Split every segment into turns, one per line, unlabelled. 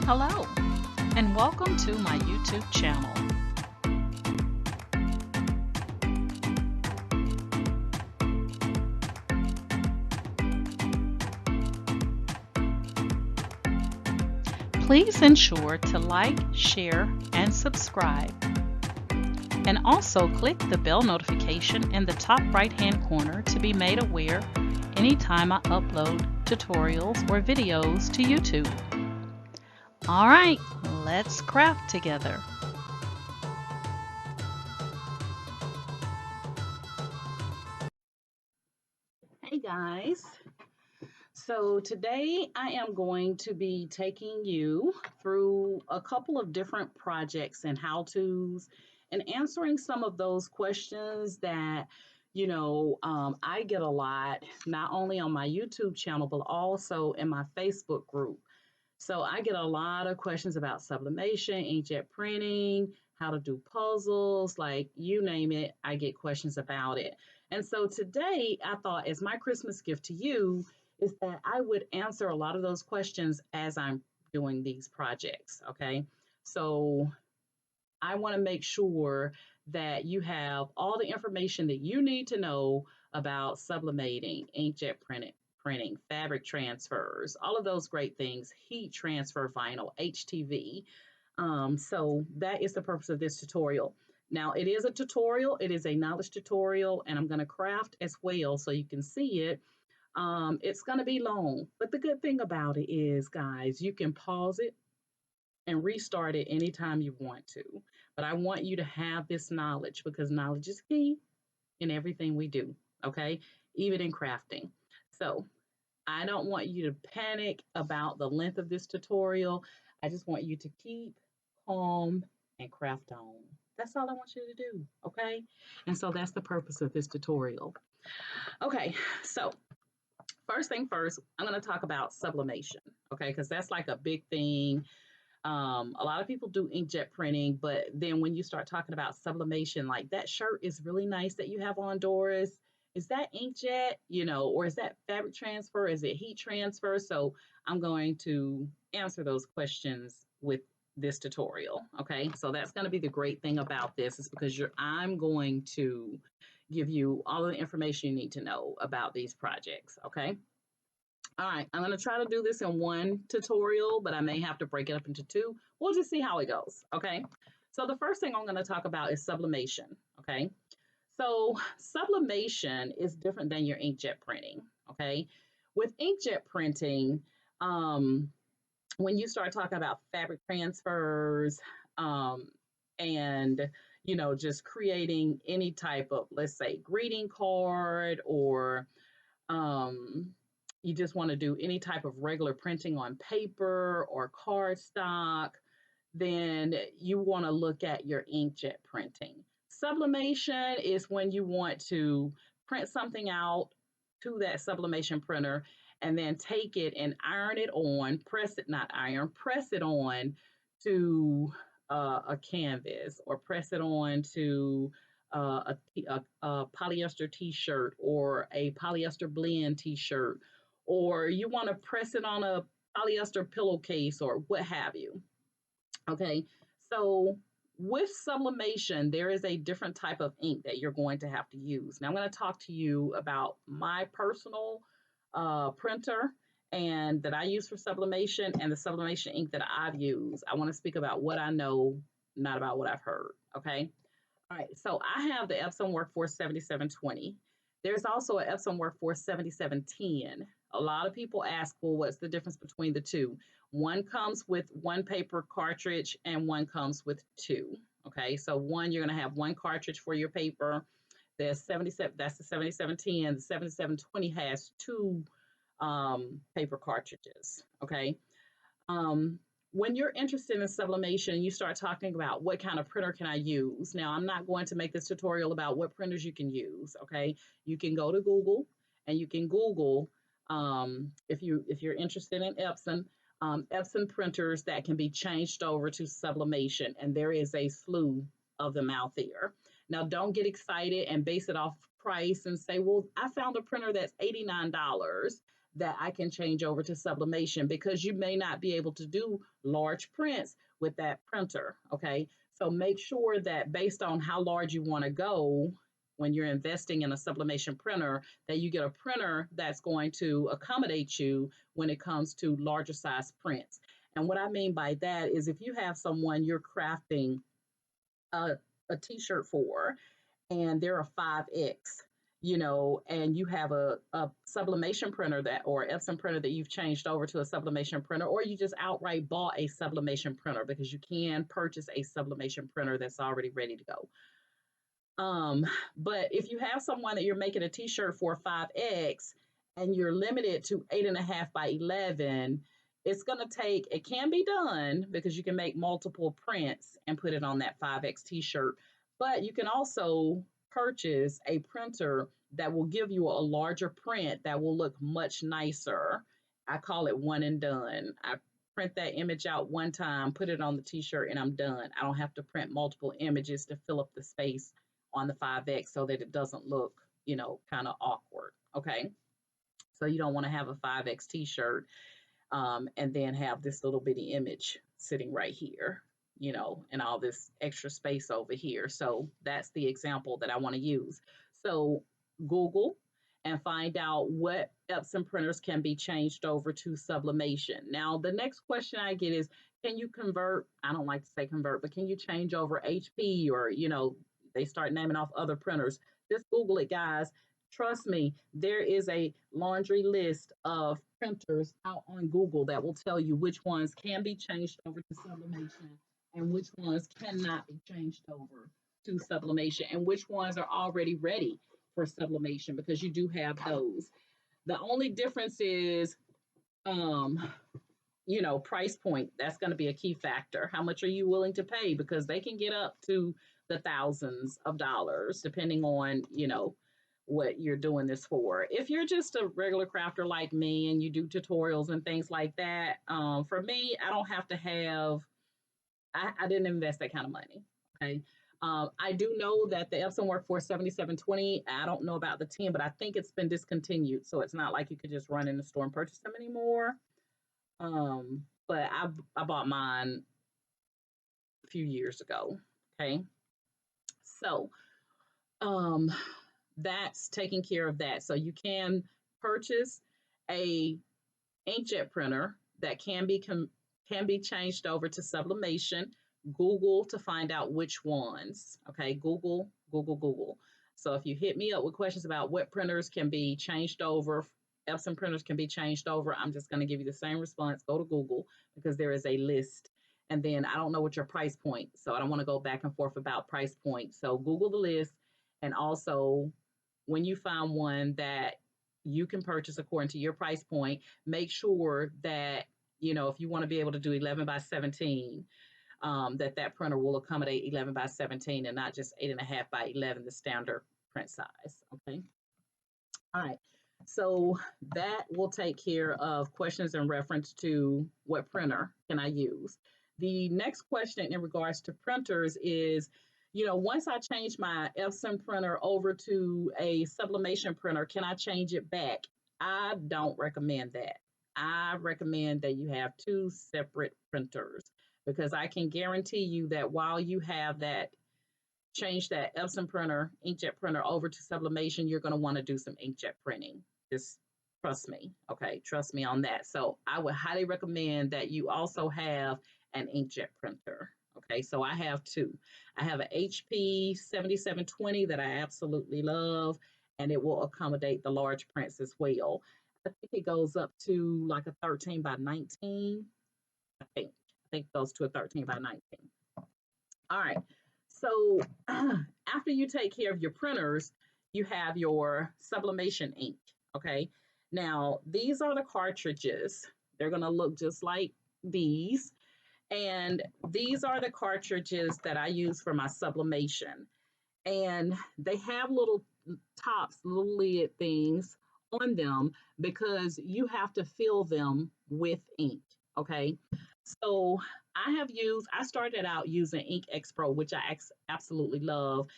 Hello, and welcome to my YouTube channel. Please ensure to like, share, and subscribe. And also click the bell notification in the top right-hand corner to be made aware anytime I upload tutorials or videos to YouTube. All right, let's craft together. Hey guys, so today I am going to be taking you through a couple of different projects and how-tos and answering some of those questions that I get a lot, not only on my YouTube channel, but also in my Facebook group. So I get a lot of questions about sublimation, inkjet printing, how to do puzzles, like you name it, I get questions about it. And so today I thought as my Christmas gift to you is that I would answer a lot of those questions as I'm doing these projects. Okay. So I want to make sure that you have all the information that you need to know about sublimating, inkjet printing, fabric transfers, all of those great things, heat transfer vinyl, HTV. So that is the purpose of this tutorial. Now it is a tutorial, it is a knowledge tutorial, and I'm going to craft as well so you can see it. It's going to be long, but the good thing about it is, guys, you can pause it and restart it anytime you want to. But I want you to have this knowledge because knowledge is key in everything we do, okay? Even in crafting. So I don't want you to panic about the length of this tutorial. I just want you to keep calm and craft on. That's all I want you to do, okay? And so that's the purpose of this tutorial. Okay, so first thing first, I'm going to talk about sublimation, okay? Because that's like a big thing. A lot of people do inkjet printing, but then when you start talking about sublimation, like that shirt is really nice that you have on, Doris. Is that inkjet, or is that fabric transfer? Is it heat transfer? So I'm going to answer those questions with this tutorial. Okay, so that's going to be the great thing about this is because I'm going to give you all the information you need to know about these projects. Okay. All right, I'm going to try to do this in one tutorial, but I may have to break it up into two. We'll just see how it goes, okay? So the first thing I'm going to talk about is sublimation, okay? So sublimation is different than your inkjet printing, okay? With inkjet printing, um, when you start talking about fabric transfers and just creating any type of, let's say, greeting card or um, you just want to do any type of regular printing on paper or cardstock, then you want to look at your inkjet printing. Sublimation is when you want to print something out to that sublimation printer and then take it and iron it on, press it, not iron, press it on to a canvas or press it on to a polyester t-shirt or a polyester blend t-shirt, or you want to press it on a polyester pillowcase or what have you. Okay, so with sublimation, there is a different type of ink that you're going to have to use. Now, I'm going to talk to you about my personal printer and that I use for sublimation and the sublimation ink that I've used. I want to speak about what I know, not about what I've heard. Okay. All right, so I have the Epson Workforce 7720. There's also an Epson Workforce 7710. A lot of people ask, well, what's the difference between the two? One comes with one paper cartridge and one comes with two. Okay, so one, you're going to have one cartridge for your paper. There's 77, that's the 7710. The 7720 has two paper cartridges. Okay. Um, when you're interested in sublimation, you start talking about what kind of printer can I use. Now, I'm not going to make this tutorial about what printers you can use, okay? You can go to Google and you can Google if you're interested in Epson, Epson printers that can be changed over to sublimation, and there is a slew of them out there. Now, don't get excited and base it off price and say, well, I found a printer that's $89. that I can change over to sublimation, because you may not be able to do large prints with that printer. Okay. So make sure that based on how large you want to go when you're investing in a sublimation printer, that you get a printer that's going to accommodate you when it comes to larger size prints. And what I mean by that is if you have someone you're crafting a, a t-shirt for, and they're a 5X, and you have a sublimation printer that, or Epson printer that you've changed over to a sublimation printer, or you just outright bought a sublimation printer, because you can purchase a sublimation printer that's already ready to go. But if you have someone that you're making a t-shirt for 5X and you're limited to 8.5 by 11, it can be done because you can make multiple prints and put it on that 5X t-shirt. But you can also purchase a printer that will give you a larger print that will look much nicer. I call it one and done. I print that image out one time, put it on the t-shirt, and I'm done. I don't have to print multiple images to fill up the space on the 5X so that it doesn't look, kind of awkward. Okay. So you don't want to have a 5X t-shirt and then have this little bitty image sitting right here, and all this extra space over here. So that's the example that I want to use. So Google and find out what Epson printers can be changed over to sublimation. Now, the next question I get is, can you convert? I don't like to say convert, but can you change over HP, or, they start naming off other printers? Just Google it, guys. Trust me, there is a laundry list of printers out on Google that will tell you which ones can be changed over to sublimation and which ones cannot be changed over to sublimation, and which ones are already ready for sublimation, because you do have those. The only difference is, price point. That's going to be a key factor. How much are you willing to pay? Because they can get up to the thousands of dollars depending on, what you're doing this for. If you're just a regular crafter like me and you do tutorials and things like that, for me, I don't have to have, I didn't invest that kind of money. Okay. I do know that the Epson Workforce 7720, I don't know about the 10, but I think it's been discontinued. So it's not like you could just run in the store and purchase them anymore. But I bought mine a few years ago. Okay. So, that's taking care of that. So you can purchase a inkjet printer that can be changed over to sublimation. Google to find out which ones. Okay, Google, Google, Google. So if you hit me up with questions about what printers can be changed over, Epson printers can be changed over, I'm just going to give you the same response. Go to Google, because there is a list. And then I don't know what your price point, so I don't want to go back and forth about price point. So Google the list, and also when you find one that you can purchase according to your price point, make sure that, if you want to be able to do 11 by 17, that printer will accommodate 11 by 17 and not just 8.5 by 11, the standard print size. Okay. All right. So that will take care of questions in reference to what printer can I use. The next question in regards to printers is, once I change my Epson printer over to a sublimation printer, can I change it back? I don't recommend that. I recommend that you have two separate printers, because I can guarantee you that while you have change that Epson printer, inkjet printer over to sublimation, you're going to want to do some inkjet printing. Just trust me. Okay. Trust me on that. So I would highly recommend that you also have an inkjet printer. Okay, so I have two. I have an HP 7720 that I absolutely love, and it will accommodate the large prints as well. I think it goes up to like a 13 by 19. I think it goes to a 13 by 19. All right. So after you take care of your printers, you have your sublimation ink. Okay. Now, these are the cartridges. They're going to look just like these. And these are the cartridges that I use for my sublimation. And they have little tops, little lid things on them, because you have to fill them with ink. Okay. So I started out using Ink X Pro, which I absolutely love.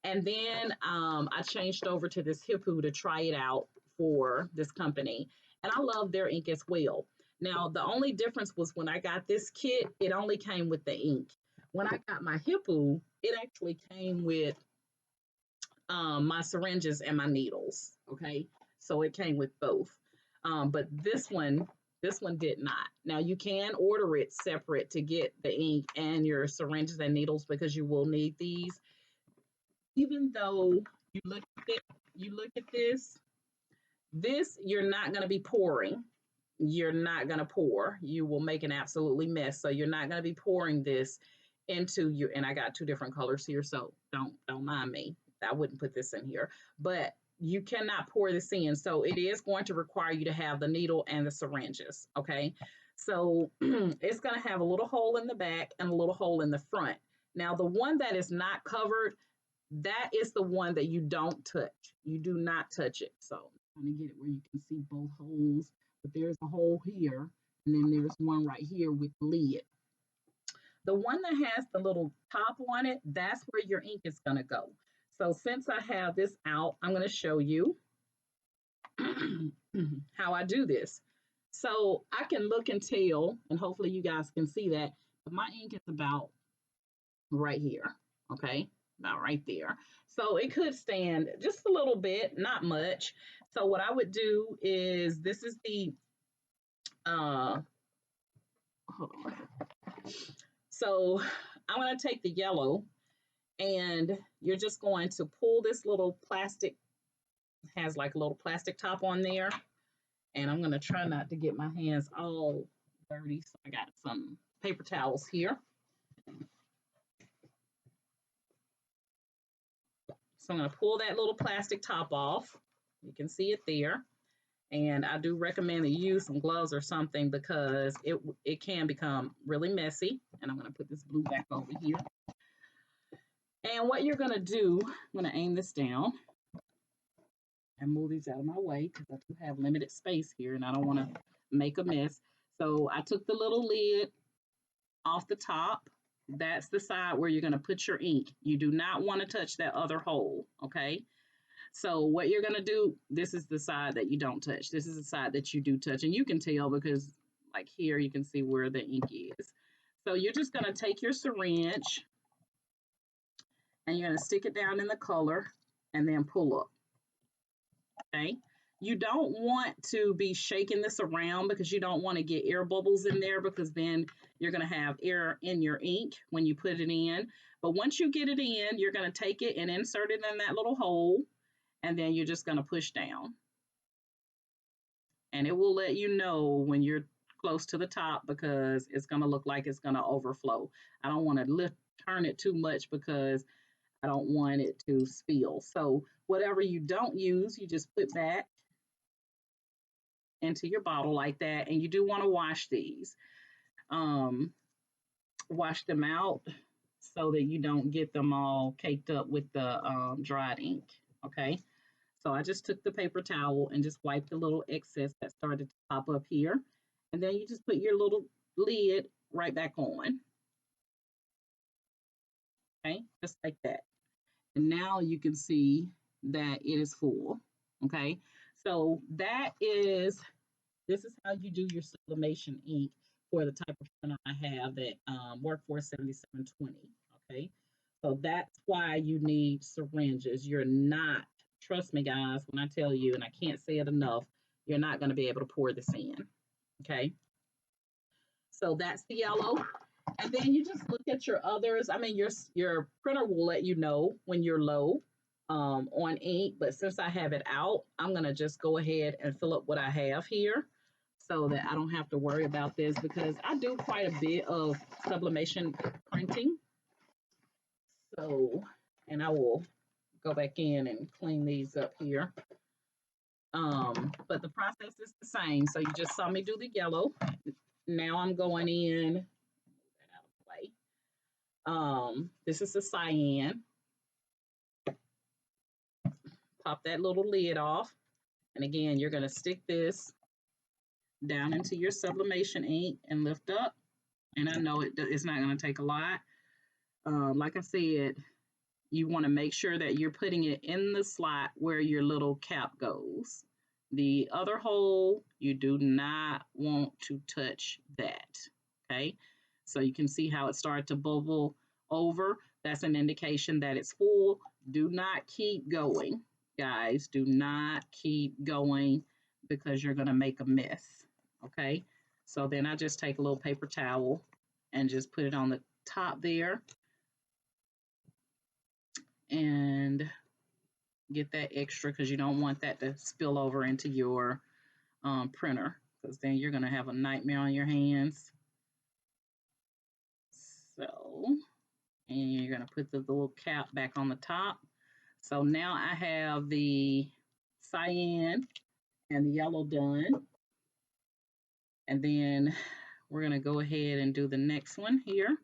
And then I changed over to this Hippo to try it out for this company, and I love their ink as well. Now, the only difference was when I got this kit, it only came with the ink. When I got my Hippo, it actually came with my syringes and my needles. Okay, so it came with both. But this one did not. Now you can order it separate to get the ink and your syringes and needles because you will need these. Even though you look at it, you look at this you're not going to be pouring. You're not going to pour. You will make an absolutely mess. So you're not going to be pouring this into your, and I got two different colors here, so don't mind me. I wouldn't put this in here, but you cannot pour this in. So it is going to require you to have the needle and the syringes. Okay. So it's going to have a little hole in the back and a little hole in the front. Now, the one that is not covered, that is the one that you don't touch. You do not touch it. So I'm trying to get it where you can see both holes, but there's a hole here, and then there's one right here with the lid. The one that has the little top on it, that's where your ink is going to go. So since I have this out, I'm going to show you how I do this. So I can look and tell, and hopefully you guys can see that, but my ink is about right here, okay? About right there. So it could stand just a little bit, not much. So what I would do is, this is the, hold on. So I'm going to take the yellow, and you're just going to pull this little plastic, has like a little plastic top on there. And I'm going to try not to get my hands all dirty. So I got some paper towels here. So I'm going to pull that little plastic top off. You can see it there. And I do recommend that you use some gloves or something because it can become really messy. And I'm going to put this blue back over here. And what you're going to do, I'm going to aim this down and move these out of my way because I do have limited space here and I don't want to make a mess. So I took the little lid off the top. That's the side where you're going to put your ink. You do not want to touch that other hole, okay? So what you're going to do, this is the side that you don't touch. This is the side that you do touch. And you can tell because like here, you can see where the ink is. So you're just going to take your syringe and you're going to stick it down in the color and then pull up, okay? You don't want to be shaking this around because you don't want to get air bubbles in there because then you're going to have air in your ink when you put it in. But once you get it in, you're going to take it and insert it in that little hole, and then you're just going to push down. And it will let you know when you're close to the top because it's going to look like it's going to overflow. I don't want to turn it too much because I don't want it to spill. So whatever you don't use, you just put back into your bottle like that. And you do want to wash these. Wash them out so that you don't get them all caked up with the dried ink, okay? So I just took the paper towel and just wiped the little excess that started to pop up here. And then you just put your little lid right back on, okay? Just like that. And now you can see that it is full, okay? So this is how you do your sublimation ink for the type of printer I have that Workforce 7720, okay? So that's why you need syringes. You're not, trust me guys, when I tell you, and I can't say it enough, you're not gonna be able to pour this in, okay? So that's the yellow. And then you just look at your others. I mean, your printer will let you know when you're low on ink, but since I have it out, I'm gonna just go ahead and fill up what I have here so that I don't have to worry about this because I do quite a bit of sublimation printing. So, and I will go back in and clean these up here. But the process is the same. So you just saw me do the yellow. Now I'm going in, move that out of the way. This is the cyan. Pop that little lid off. And again, you're going to stick this down into your sublimation ink and lift up. And I know it's not going to take a lot. Like I said, you want to make sure that you're putting it in the slot where your little cap goes. The other hole, you do not want to touch that. Okay, so you can see how it started to bubble over. That's an indication that it's full. Do not keep going, guys. Do not keep going because you're going to make a mess. Okay, so then I just take a little paper towel and just put it on the top there and get that extra because you don't want that to spill over into your printer, because then you're going to have a nightmare on your hands. So, and you're going to put the little cap back on the top. So now I have the cyan and the yellow done. And then we're going to go ahead and do the next one here.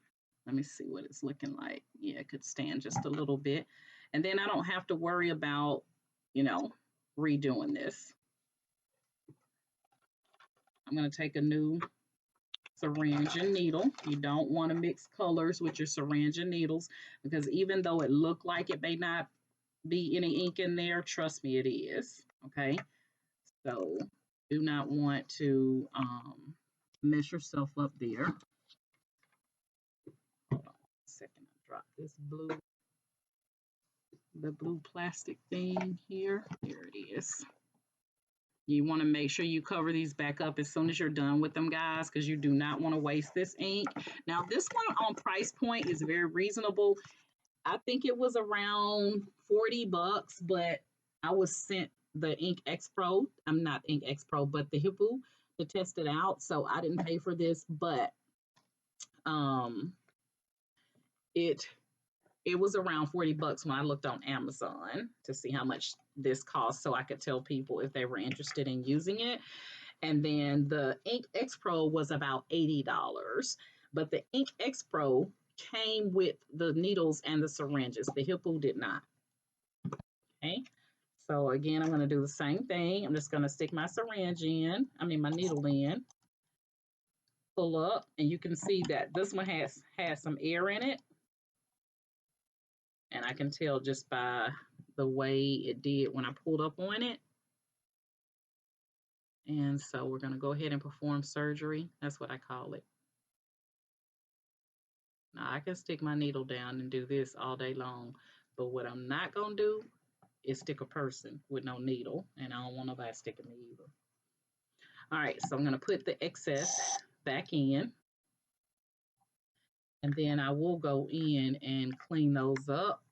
Let me see what it's looking like. Yeah, it could stand just a little bit. And then I don't have to worry about, redoing this. I'm going to take a new syringe and needle. You don't want to mix colors with your syringe and needles because even though it looked like it may not be any ink in there, trust me, it is. Okay, so do not want to mess yourself up there. Hold on a second, I dropped this the blue plastic thing here. Here it is. You want to make sure you cover these back up as soon as you're done with them, guys, because you do not want to waste this ink. Now, this one on price point is very reasonable. I think it was around 40 bucks, but I was sent the Ink X Pro. I'm not Ink X Pro, but the Hippo to test it out. So I didn't pay for this, but it was around 40 bucks when I looked on Amazon to see how much this cost so I could tell people if they were interested in using it. And then the Ink X Pro was about $80. But the Ink X Pro came with the needles and the syringes. The Hippo did not. Okay. So again, I'm going to do the same thing. I'm just going to stick my my needle in, pull up, and you can see that this one has some air in it. And I can tell just by the way it did when I pulled up on it. And so we're going to go ahead and perform surgery. That's what I call it. Now I can stick my needle down and do this all day long. But what I'm not going to do is stick a person with no needle. And I don't want nobody sticking me either. All right, so I'm going to put the excess back in. And then I will go in and clean those up.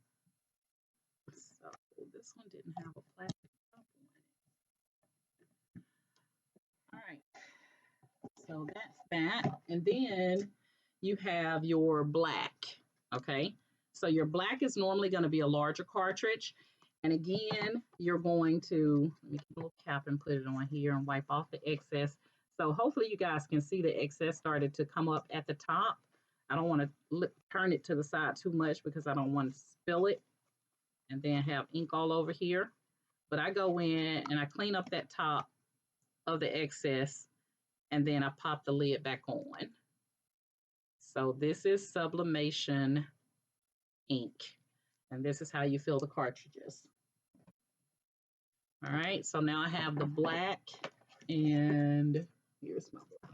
So this one didn't have a plastic top on it. All right, so that's that. And then you have your black, okay? So your black is normally going to be a larger cartridge. And again, you're going to, let me get a little cap and put it on here and wipe off the excess. So hopefully you guys can see the excess started to come up at the top. I don't want to turn it to the side too much because I don't want to spill it and then have ink all over here. But I go in and I clean up that top of the excess and then I pop the lid back on. So this is Sublimation ink. And this is how you fill the cartridges. All right, so now I have the black and here's my black.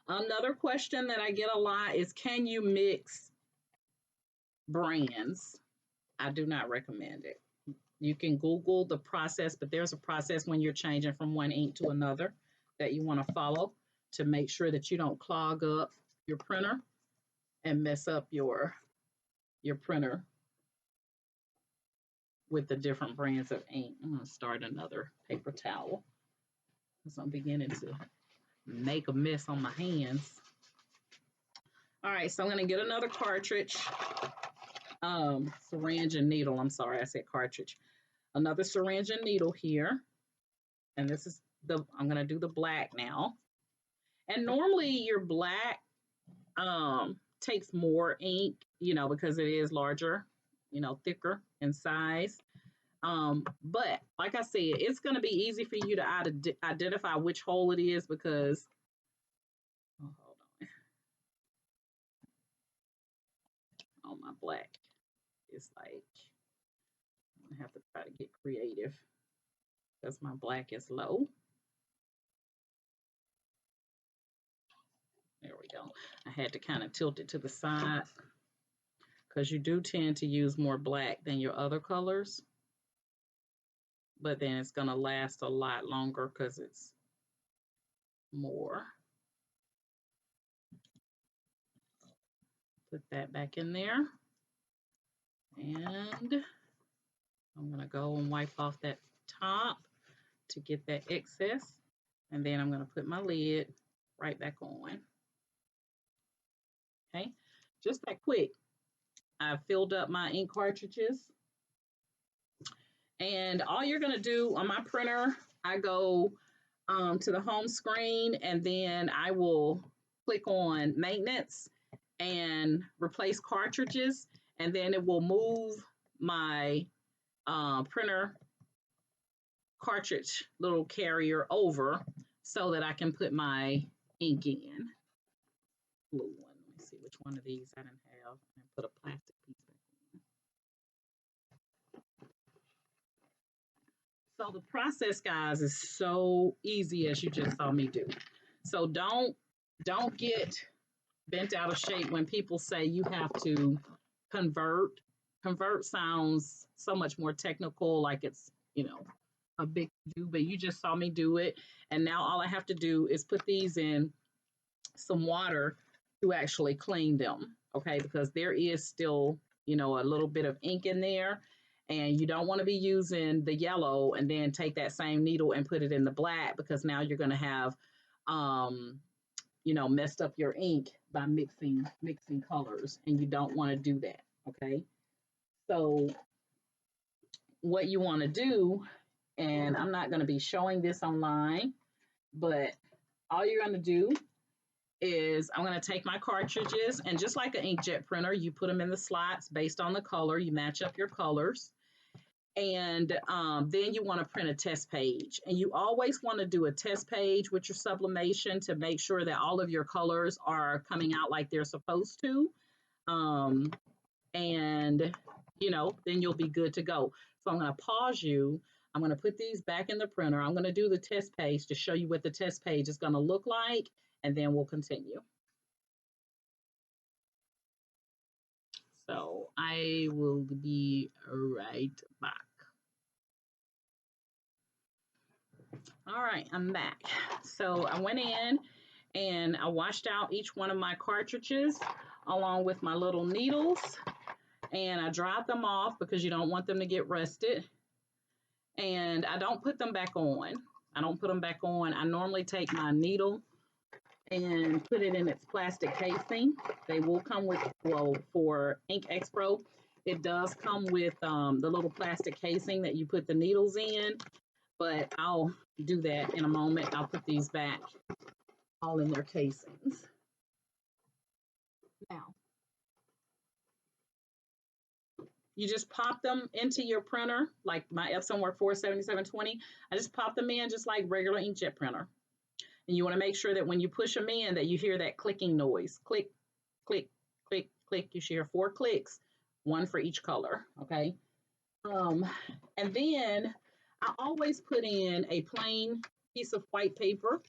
Another question that I get a lot is, can you mix brands? I do not recommend it. You can Google the process, but there's a process when you're changing from one ink to another that you want to follow to make sure that you don't clog up your printer and mess up your printer with the different brands of ink. I'm going to start another paper towel because I'm beginning to make a mess on my hands. All right, so I'm going to get another cartridge, syringe and needle. I'm sorry, I said cartridge. Another syringe and needle here. And this is I'm going to do the black now. And normally your black takes more ink, because it is larger, thicker in size. But like I said, it's going to be easy for you to identify which hole it is because, hold on. Oh, my black is like, I'm going to have to try to get creative. because my black is low. There we go. I had to kind of tilt it to the side because you do tend to use more black than your other colors, but then it's going to last a lot longer because it's more. Put that back in there. And I'm going to go and wipe off that top to get that excess. And then I'm going to put my lid right back on. Okay, just that quick. I filled up my ink cartridges. And all you're going to do on my printer, I go to the home screen and then I will click on maintenance and replace cartridges. And then it will move my printer cartridge little carrier over so that I can put my ink in. Blue one. Let me see which one of these I didn't have. I put a plastic piece back on. So the process, guys, is so easy as you just saw me do. So don't get bent out of shape when people say you have to convert. Convert sounds so much more technical, like it's, you know, a big do, but you just saw me do it. And now all I have to do is put these in some water to actually clean them, okay? Because there is still, you know, a little bit of ink in there, and you don't want to be using the yellow and then take that same needle and put it in the black, because now you're going to have, you know, messed up your ink by mixing colors, and you don't want to do that, okay? So what you want to do, and I'm not going to be showing this online, but all you're going to do is I'm going to take my cartridges, and just like an inkjet printer, you put them in the slots based on the color. You match up your colors, and then you want to print a test page. And you always want to do a test page with your sublimation to make sure that all of your colors are coming out like they're supposed to. And, you know, then you'll be good to go. So I'm going to pause you. I'm going to put these back in the printer. I'm going to do the test page to show you what the test page is going to look like, and then we'll continue. So I will be right back. All right, I'm back. So I went in and I washed out each one of my cartridges along with my little needles, and I dried them off because you don't want them to get rusted. And I don't put them back on. I don't put them back on. I normally take my needle and put it in its plastic casing. They will come with, well, for Ink Expo, it does come with the little plastic casing that you put the needles in, but I'll do that in a moment. I'll put these back all in their casings. Now, you just pop them into your printer, like my Epson WF 7720. I just pop them in just like regular inkjet printer. And you want to make sure that when you push them in that you hear that clicking noise. Click, click, click, click. You should hear 4 clicks, 1 for each color, okay? And then I always put in a plain piece of white paper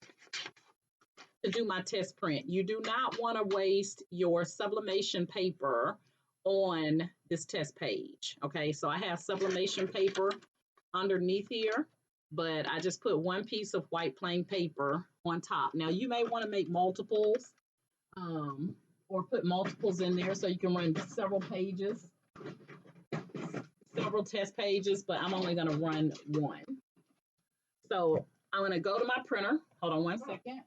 to do my test print. You do not want to waste your sublimation paper on this test page, okay? So I have sublimation paper underneath here, but I just put 1 piece of white plain paper on top. Now you may want to make multiples or put multiples in there so you can run several pages, several test pages, but I'm only going to run 1. So I'm going to go to my printer. Hold on 1 second.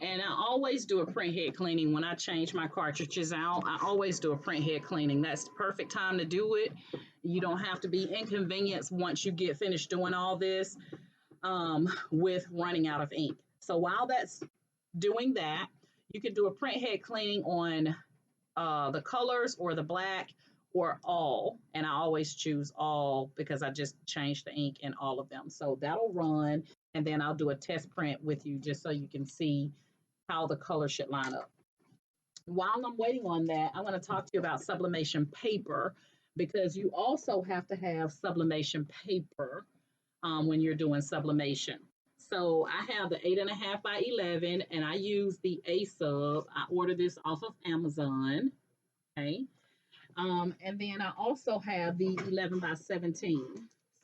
And I always do a print head cleaning when I change my cartridges out. I always do a print head cleaning. That's the perfect time to do it. You don't have to be inconvenienced once you get finished doing all this with running out of ink. So while that's doing that, you can do a print head cleaning on the colors or the black or all. And I always choose all because I just changed the ink in all of them. So that'll run. And then I'll do a test print with you just so you can see how the color should line up. While I'm waiting on that, I want to talk to you about sublimation paper because you also have to have sublimation paper when you're doing sublimation. So I have the 8.5 by 11 and I use the A sub. I ordered this off of Amazon. Okay. And then I also have the 11 by 17.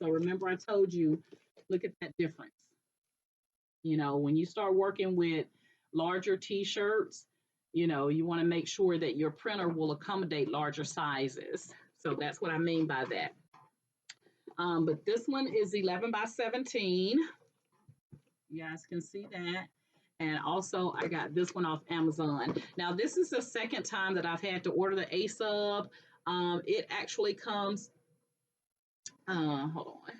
So remember I told you, look at that difference. You know, when you start working with larger t-shirts, you know, you want to make sure that your printer will accommodate larger sizes. So that's what I mean by that. But this one is 11 by 17. You guys can see that. And also I got this one off Amazon. Now this is the second time that I've had to order the A sub. It actually comes, hold on.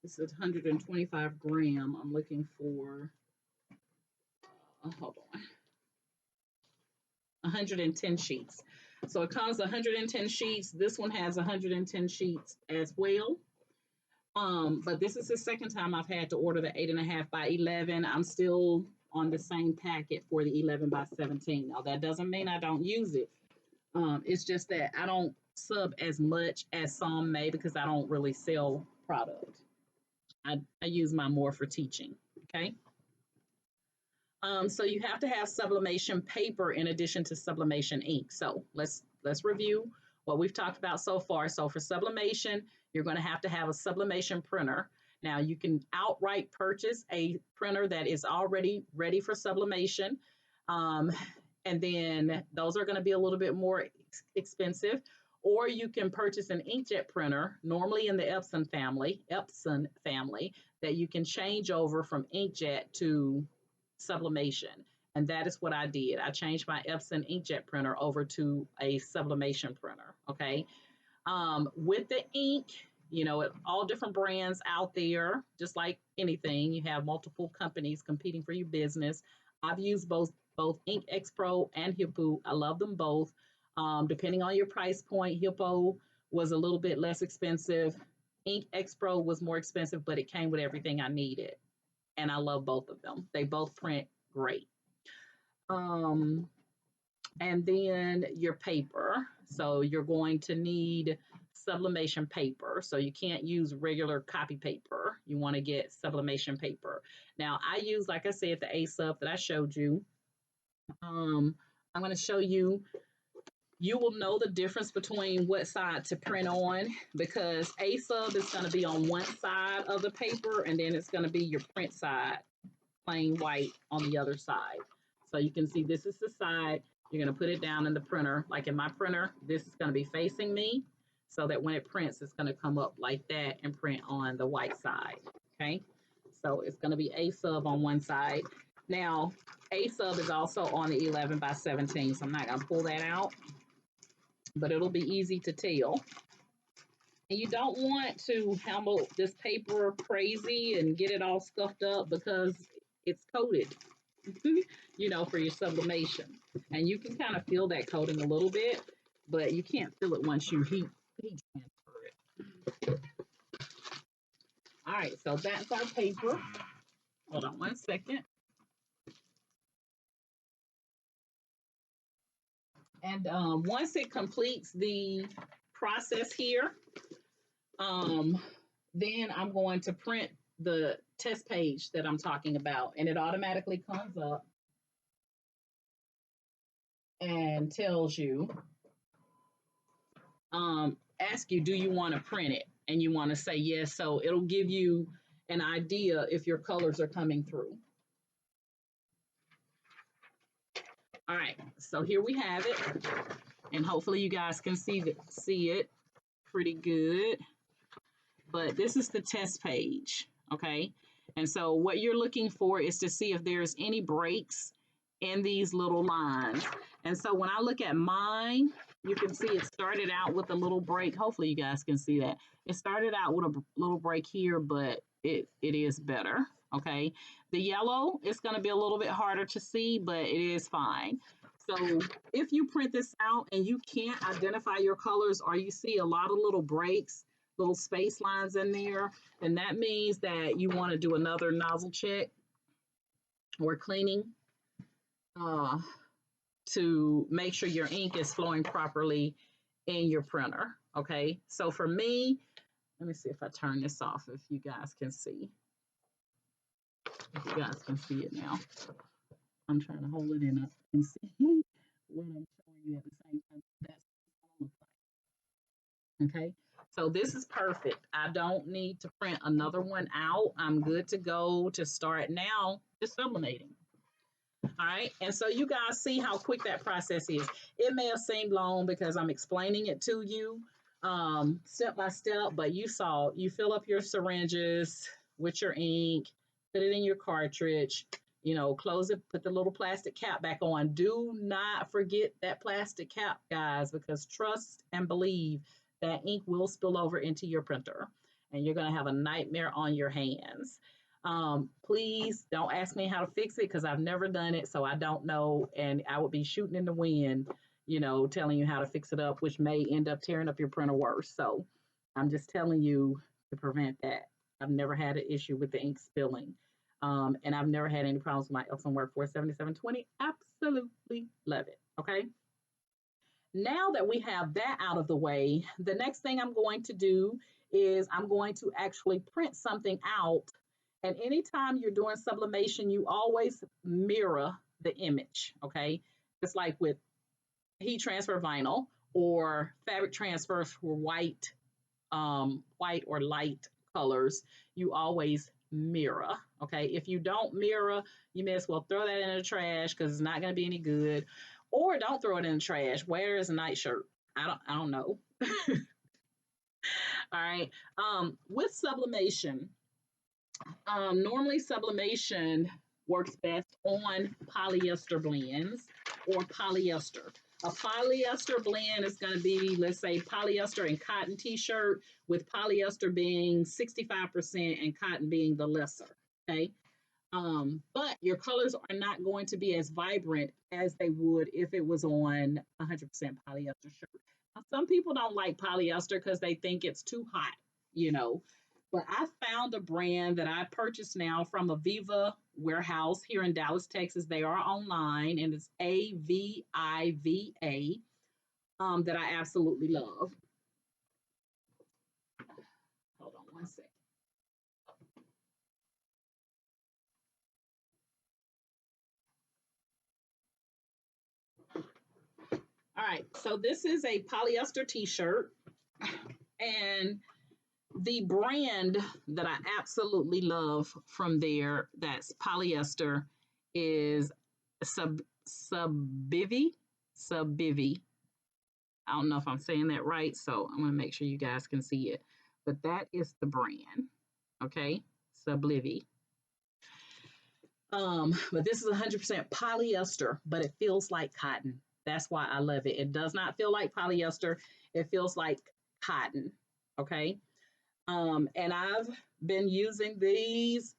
This is 125 gram. I'm looking for, hold on, 110 sheets. So it comes 110 sheets. This one has 110 sheets as well. But this is the second time I've had to order the 8.5 by 11. I'm still on the same packet for the 11 by 17. Now that doesn't mean I don't use it. It's just that I don't sub as much as some may because I don't really sell product. I use mine more for teaching. Okay. So you have to have sublimation paper in addition to sublimation ink. So let's review what we've talked about so far. So for sublimation, you're going to have a sublimation printer. Now you can outright purchase a printer that is already ready for sublimation. And then those are going to be a little bit more expensive. Or you can purchase an inkjet printer, normally in the Epson family, that you can change over from inkjet to sublimation. And that is what I did. I changed my Epson inkjet printer over to a sublimation printer. Okay. With the ink, you know, all different brands out there, just like anything, you have multiple companies competing for your business. I've used both Ink X Pro and Hippo. I love them both. Depending on your price point, Hippo was a little bit less expensive. Ink X Pro was more expensive, but it came with everything I needed. And I love both of them. They both print great. And then your paper. So you're going to need sublimation paper. So you can't use regular copy paper. You want to get sublimation paper. Now I use, like I said, the A sub that I showed you. I'm going to show you. You will know the difference between what side to print on because A sub is going to be on one side of the paper and then it's going to be your print side, plain white on the other side. So you can see this is the side. You're going to put it down in the printer. Like in my printer, this is going to be facing me so that when it prints, it's going to come up like that and print on the white side. Okay. So it's going to be A sub on one side. Now, A sub is also on the 11 by 17. So I'm not going to pull that out, but it'll be easy to tell. And you don't want to handle this paper crazy and get it all scuffed up because it's coated, you know, for your sublimation. And you can kind of feel that coating a little bit, but you can't feel it once you heat transfer it. All right, so that's our paper. Hold on one second. And once it completes the process here, then I'm going to print the test page that I'm talking about, and it automatically comes up and tells you, ask you, do you want to print it? And you want to say yes. So it'll give you an idea if your colors are coming through. All right, so here we have it, and hopefully you guys can see it pretty good. But this is the test page, okay? And so what you're looking for is to see if there's any breaks in these little lines. And so when I look at mine, you can see it started out with a little break. Hopefully you guys can see that. It started out with a little break here, but it is better, okay? The yellow is going to be a little bit harder to see, but it is fine. So if you print this out and you can't identify your colors, or you see a lot of little breaks, little space lines in there, then that means that you want to do another nozzle check or cleaning uh, to make sure your ink is flowing properly in your printer. Okay, so for me, let me see if I turn this off, if you guys can see. If you guys can see it now. I'm trying to hold it in up and see what I'm showing you at the same time. That's what it looks like. Okay, so this is perfect. I don't need to print another one out. I'm good to go to start now, just sublimating. All right, and so you guys see how quick that process is. It may have seemed long because I'm explaining it to you step by step, but you saw, you fill up your syringes with your ink, put it in your cartridge, you know, close it, put the little plastic cap back on. Do not forget that plastic cap, guys, because trust and believe that ink will spill over into your printer and you're going to have a nightmare on your hands. Please don't ask me how to fix it because I've never done it, so I don't know, and I would be shooting in the wind, you know, telling you how to fix it up, which may end up tearing up your printer worse. So I'm just telling you to prevent that. I've never had an issue with the ink spilling. And I've never had any problems with my Epson WF 7720. Absolutely love it. Okay. Now that we have that out of the way, the next thing I'm going to do is I'm going to actually print something out. And anytime you're doing sublimation, you always mirror the image. Okay. It's like with heat transfer vinyl or fabric transfer for white, white or light colors, you always mirror. Okay, if you don't mirror, you may as well throw that in the trash because it's not going to be any good, or don't throw it in the trash. Wear it as a nightshirt. I don't know. All right. With sublimation, normally sublimation works best on polyester blends or polyester. A polyester blend is going to be, let's say, polyester and cotton t-shirt, with polyester being 65% and cotton being the lesser. Okay. But your colors are not going to be as vibrant as they would if it was on 100% polyester shirt. Now, some people don't like polyester because they think it's too hot, you know. But I found a brand that I purchased now from Aviva Warehouse here in Dallas, Texas. They are online, and it's AVIVA, that I absolutely love. Hold on one second. All right, so this is a polyester t-shirt, and the brand that I absolutely love from there that's polyester is Subivy. Subivy. I don't know if I'm saying that right, so I'm going to make sure you guys can see it. But that is the brand, okay? Sublivy. But this is 100% polyester, but it feels like cotton. That's why I love it. It does not feel like polyester. It feels like cotton, okay? And I've been using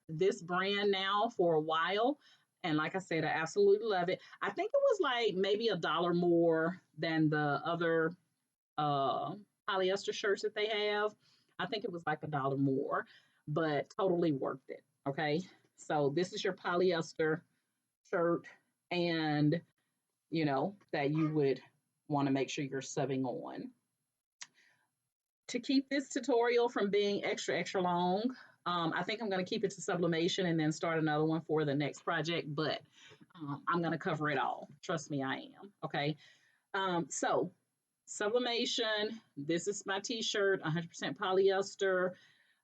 this brand now for a while. And like I said, I absolutely love it. I think it was like maybe $1 more than the other polyester shirts that they have. I think it was like $1 more, but totally worth it. Okay. So this is your polyester shirt, and you know that you would want to make sure you're subbing on. To keep this tutorial from being extra long, I think I'm going to keep it to sublimation and then start another one for the next project, but I'm going to cover it all. Trust me, I am. Okay. So sublimation, this is my t-shirt, 100% polyester.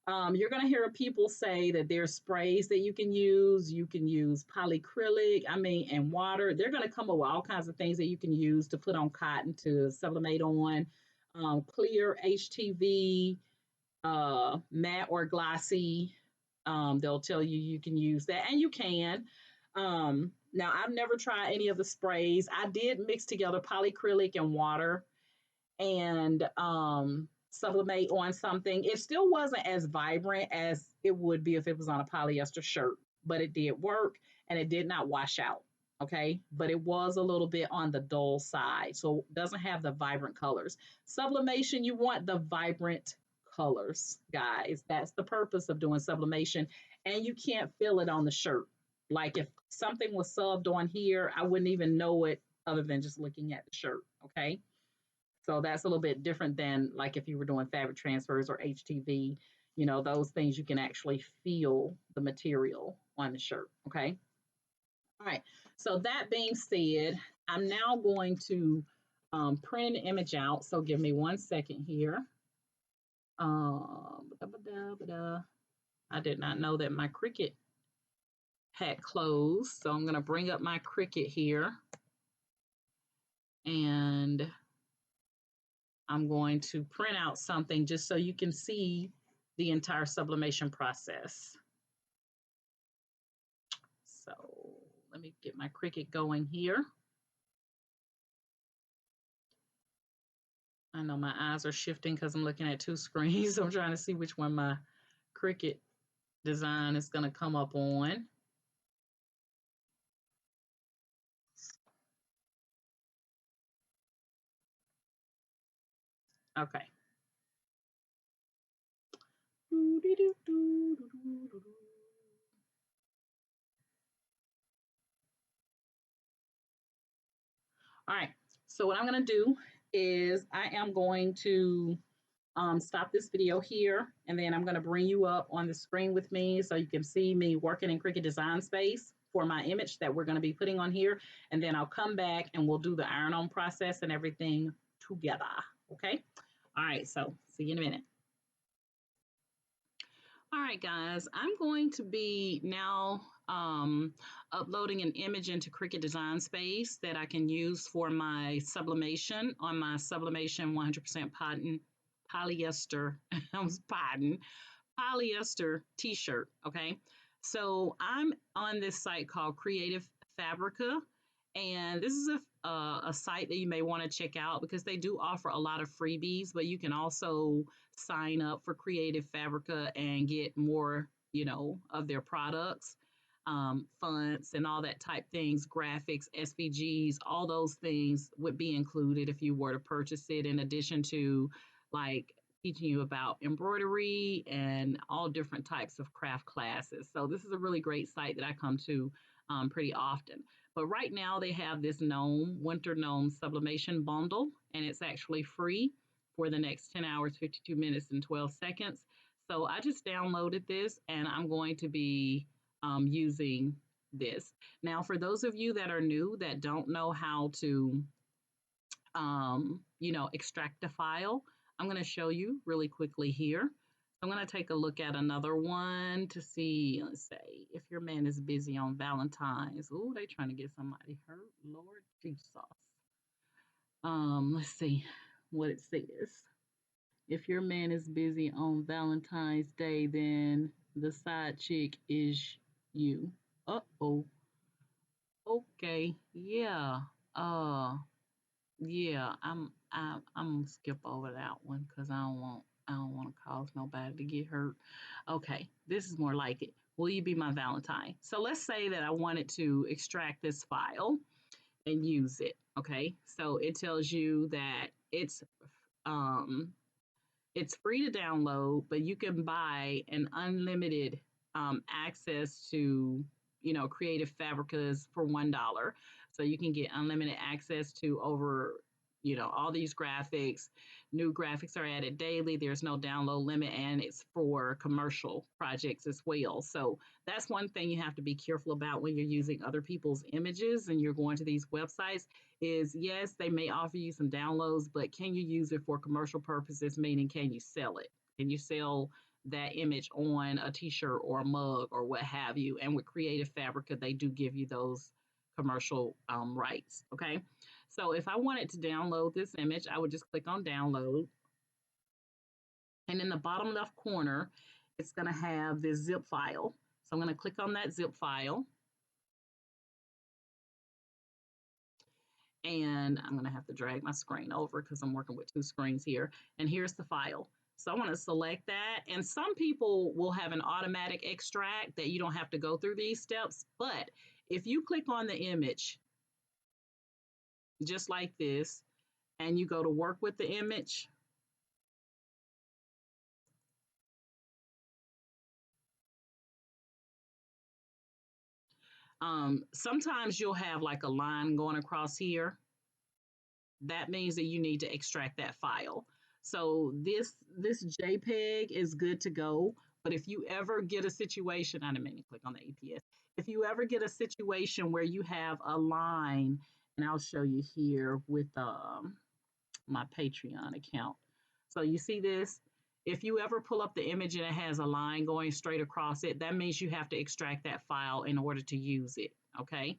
You're going to hear people say that there's sprays that you can use. You can use polyacrylic, and water. They're going to come up with all kinds of things that you can use to put on cotton to sublimate on. Clear HTV, matte or glossy. They'll tell you you can use that, and you can. Now, I've never tried any of the sprays. I did mix together polyacrylic and water and sublimate on something. It still wasn't as vibrant as it would be if it was on a polyester shirt, but it did work and it did not wash out. Okay, but it was a little bit on the dull side, so it doesn't have the vibrant colors. Sublimation, you want the vibrant colors, guys. That's the purpose of doing sublimation, and you can't feel it on the shirt. Like if something was subbed on here, I wouldn't even know it other than just looking at the shirt. Okay, so that's a little bit different than like if you were doing fabric transfers or HTV. You know, those things you can actually feel the material on the shirt. Okay. All right. So that being said, I'm now going to print an image out. So give me 1 second here. I did not know that my Cricut had closed. So I'm going to bring up my Cricut here. And I'm going to print out something just so you can see the entire sublimation process. So let me get my Cricut going here. I know my eyes are shifting because I'm looking at two screens. I'm trying to see which one my Cricut design is going to come up on. Okay. All right. So what I'm going to do is I am going to stop this video here, and then I'm going to bring you up on the screen with me so you can see me working in Cricut Design Space for my image that we're going to be putting on here. And then I'll come back and we'll do the iron-on process and everything together. Okay. All right. So see you in a minute. All right, guys, I'm going to be now uploading an image into Cricut Design Space that I can use for my sublimation on my Sublimation 100% polyester, I was polyester t-shirt. Okay, so I'm on this site called Creative Fabrica, and this is a site that you may want to check out because they do offer a lot of freebies, but you can also sign up for Creative Fabrica and get more, you know, of their products, fonts and all that type things, graphics, SVGs, all those things would be included if you were to purchase it, in addition to like teaching you about embroidery and all different types of craft classes. So this is a really great site that I come to pretty often. But right now they have this winter gnome sublimation bundle, and it's actually free for the next 10 hours, 52 minutes, and 12 seconds. So I just downloaded this and I'm going to be using this. Now, for those of you that are new that don't know how to, you know, extract a file, I'm going to show you really quickly here. I'm going to take a look at another one to see, let's say, if your man is busy on Valentine's. Oh, they trying to get somebody hurt. Lord Jesus. Let's see what it says. If your man is busy on Valentine's Day, then the side chick is you. Uh-oh. Okay. Yeah. Uh, yeah, I'm gonna skip over that one because I don't want to cause nobody to get hurt. Okay, this is more like it. Will you be my Valentine? So let's say that I wanted to extract this file and use it. Okay, so it tells you that um it's free to download, but you can buy an unlimited access to, you know, Creative Fabricas for $1. So you can get unlimited access to over, you know, all these graphics. New graphics are added daily. There's no download limit, and it's for commercial projects as well. So that's one thing you have to be careful about when you're using other people's images and you're going to these websites is yes, they may offer you some downloads, but can you use it for commercial purposes? Meaning, can you sell it? Can you sell that image on a t-shirt or a mug or what have you? And with Creative Fabrica, they do give you those commercial rights. Okay. So if I wanted to download this image, I would just click on download. And in the bottom left corner, it's going to have this zip file. So I'm going to click on that zip file. And I'm going to have to drag my screen over because I'm working with two screens here. And here's the file. So I want to select that. And some people will have an automatic extract that you don't have to go through these steps. But if you click on the image, just like this, and you go to work with the image, sometimes you'll have like a line going across here. That means that you need to extract that file. So this JPEG is good to go. But if you ever get a situation, I didn't mean to click on the APS. If you ever get a situation where you have a line, and I'll show you here with my Patreon account. So you see this? If you ever pull up the image and it has a line going straight across it, that means you have to extract that file in order to use it. Okay.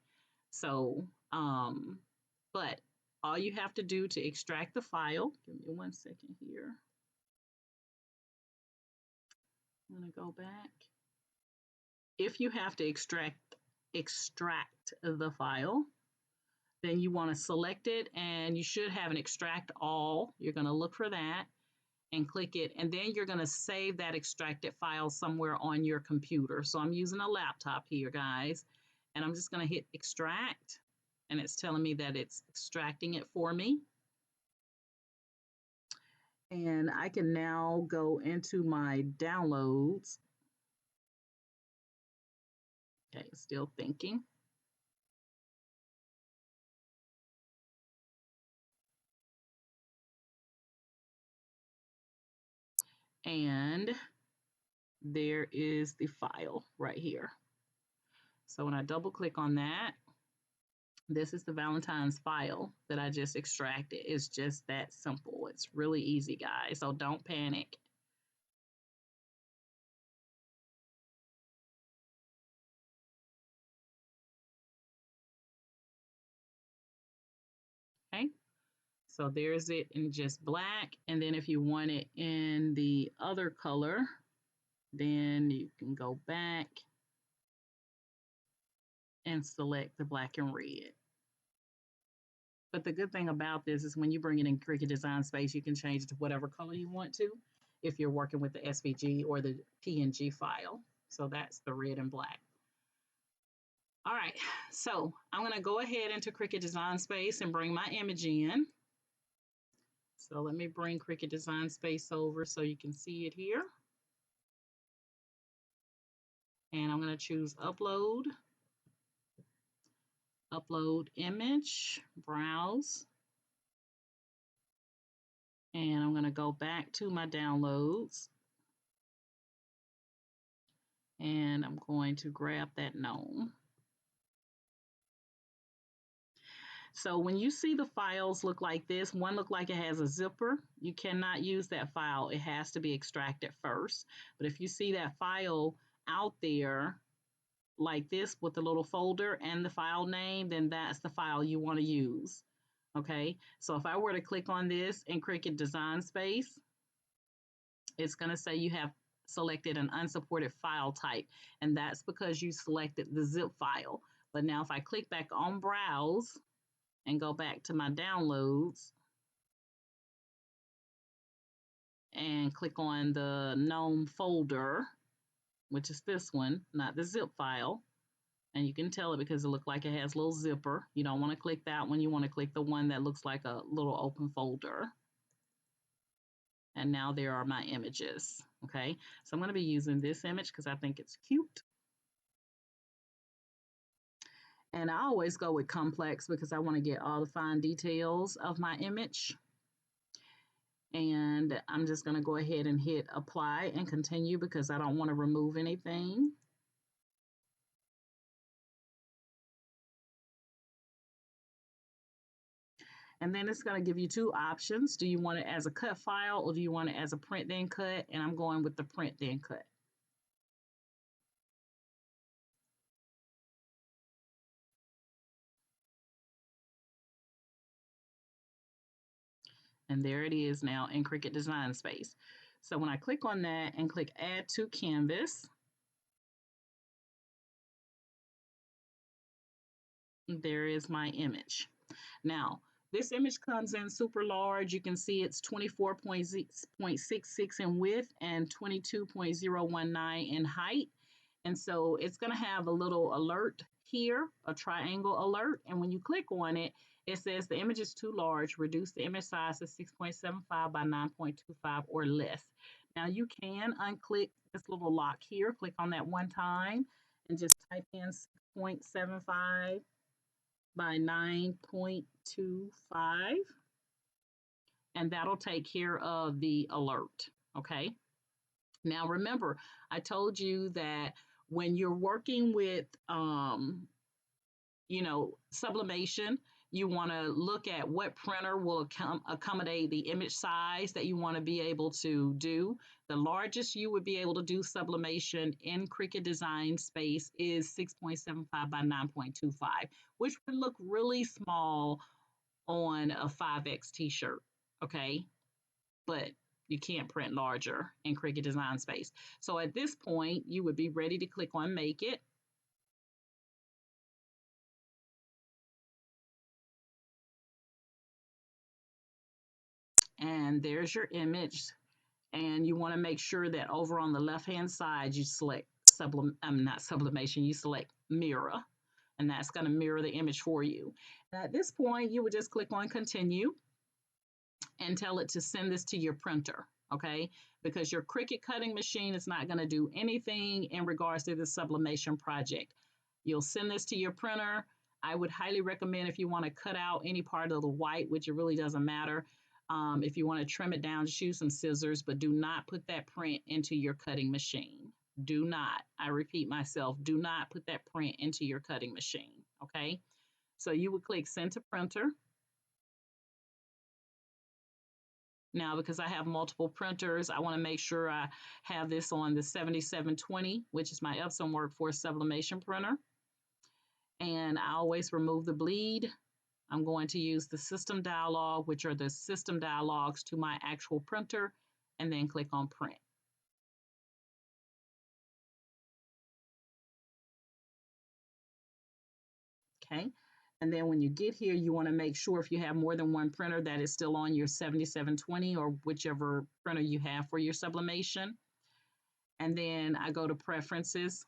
So, but all you have to do to extract the file, give me 1 second here. I'm going to go back. If you have to extract the file, then you want to select it and you should have an extract all. You're going to look for that and click it, and then you're going to save that extracted file somewhere on your computer. So I'm using a laptop here, guys, and I'm just going to hit extract, and it's telling me that it's extracting it for me. And I can now go into my downloads. Okay, still thinking. And there is the file right here. So when I double click on that, this is the Valentine's file that I just extracted. It's just that simple. It's really easy, guys. So don't panic. Okay. So there's it in just black. And then if you want it in the other color, then you can go back and select the black and red. But the good thing about this is when you bring it in Cricut Design Space, you can change it to whatever color you want to if you're working with the SVG or the PNG file. So that's the red and black. All right, so I'm going to go ahead into Cricut Design Space and bring my image in. So let me bring Cricut Design Space over so you can see it here. And I'm going to choose Upload, Upload Image, Browse. And I'm going to go back to my downloads. And I'm going to grab that gnome. So when you see the files look like this, one look like it has a zipper, you cannot use that file. It has to be extracted first. But if you see that file out there like this with the little folder and the file name, then that's the file you want to use. Okay, so if I were to click on this in Cricut Design Space, it's going to say you have selected an unsupported file type, and that's because you selected the zip file. But now if I click back on Browse and go back to my downloads and click on the GNOME folder, which is this one, not the zip file, and you can tell it because it looks like it has a little zipper. You don't want to click that one. You want to click the one that looks like a little open folder. And now there are my images. Okay, so I'm going to be using this image because I think it's cute. And I always go with complex because I want to get all the fine details of my image. And I'm just going to go ahead and hit apply and continue because I don't want to remove anything. And then it's going to give you two options. Do you want it as a cut file or do you want it as a print then cut? And I'm going with the print then cut. And there it is now in Cricut Design Space. So when I click on that and click Add to Canvas, there is my image. Now, This image comes in super large. You can see it's 24.66 in width and 22.019 in height. And so it's going to have a little alert here, a triangle alert. And when you click on it, it says the image is too large. Reduce the image size to 6.75 by 9.25 or less. Now you can unclick this little lock here. Click on that one time and just type in 6.75 by 9.25, and that'll take care of the alert. Okay. Now remember, I told you that when you're working with sublimation, you want to look at what printer will accommodate the image size that you want to be able to do. The largest you would be able to do sublimation in Cricut Design Space is 6.75 by 9.25, which would look really small on a 5X t-shirt, okay? But you can't print larger in Cricut Design Space. So at this point, you would be ready to click on Make It. And there's your image. And you want to make sure that over on the left-hand side, you select not sublimation, you select mirror. And that's going to mirror the image for you. And at this point, you would just click on Continue and tell it to send this to your printer, okay? Because your Cricut cutting machine is not going to do anything in regards to the sublimation project. You'll send this to your printer. I would highly recommend, if you want to cut out any part of the white, which it really doesn't matter, if you want to trim it down, just use some scissors, but do not put that print into your cutting machine. Do not, I repeat myself, do not put that print into your cutting machine, okay? So you would click Send to Printer. Now, because I have multiple printers, I want to make sure I have this on the 7720, which is my Epson Workforce Sublimation printer. And I always remove the bleed. I'm going to use the system dialog, which are the system dialogs to my actual printer, and then click on Print. Okay. And then when you get here, you want to make sure, if you have more than one printer, that is still on your 7720 or whichever printer you have for your sublimation. And then I go to Preferences,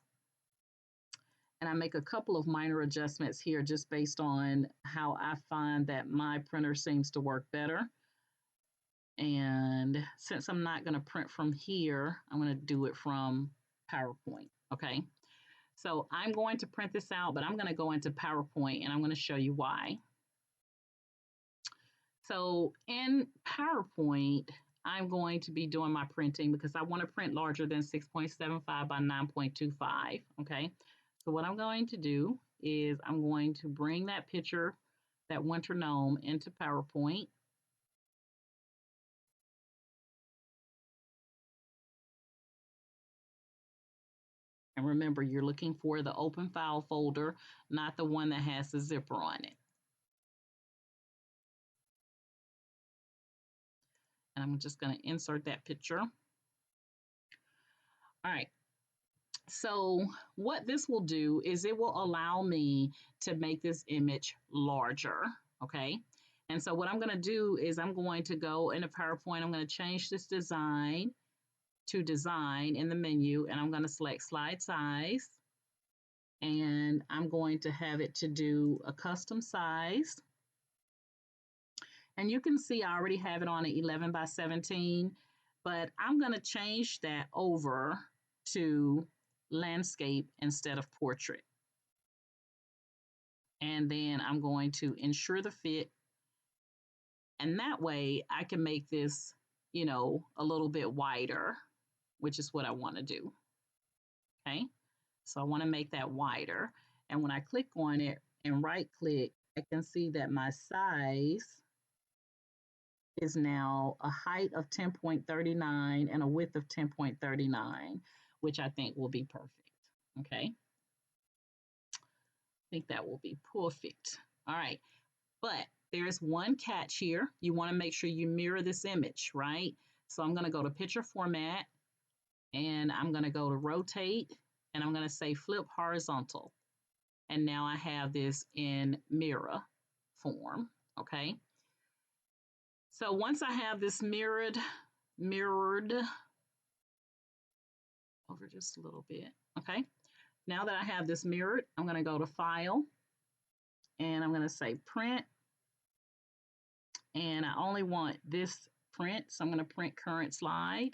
and I make a couple of minor adjustments here just based on how I find that my printer seems to work better. And since I'm not going to print from here, I'm going to do it from PowerPoint. Okay. So I'm going to print this out, but I'm going to go into PowerPoint and I'm going to show you why. So in PowerPoint, I'm going to be doing my printing because I want to print larger than 6.75 by 9.25. Okay. So what I'm going to do is I'm going to bring that picture, that winter gnome, into PowerPoint. And remember, you're looking for the open file folder, not the one that has the zipper on it. And I'm just going to insert that picture. All right. So what this will do is it will allow me to make this image larger. Okay. And so what I'm going to do is I'm going to go into PowerPoint. I'm going to change this design to design in the menu, and I'm going to select slide size. And I'm going to have it to do a custom size. And you can see I already have it on an 11 by 17, but I'm going to change that over to landscape instead of portrait. And then I'm going to ensure the fit. And that way I can make this, a little bit wider, which is what I want to do. Okay. So I want to make that wider. And when I click on it and right click, I can see that my size is now a height of 10.39 and a width of 10.39, which I think will be perfect. Okay. I think that will be perfect. All right. But there's one catch here. You want to make sure you mirror this image, right? So I'm going to go to Picture Format, and I'm going to go to Rotate, and I'm going to say Flip Horizontal. And now I have this in mirror form. Okay. So once I have this mirrored over just a little bit, okay? Now that I have this mirrored, I'm going to go to File, and I'm going to say Print, and I only want this print, so I'm going to print current slide.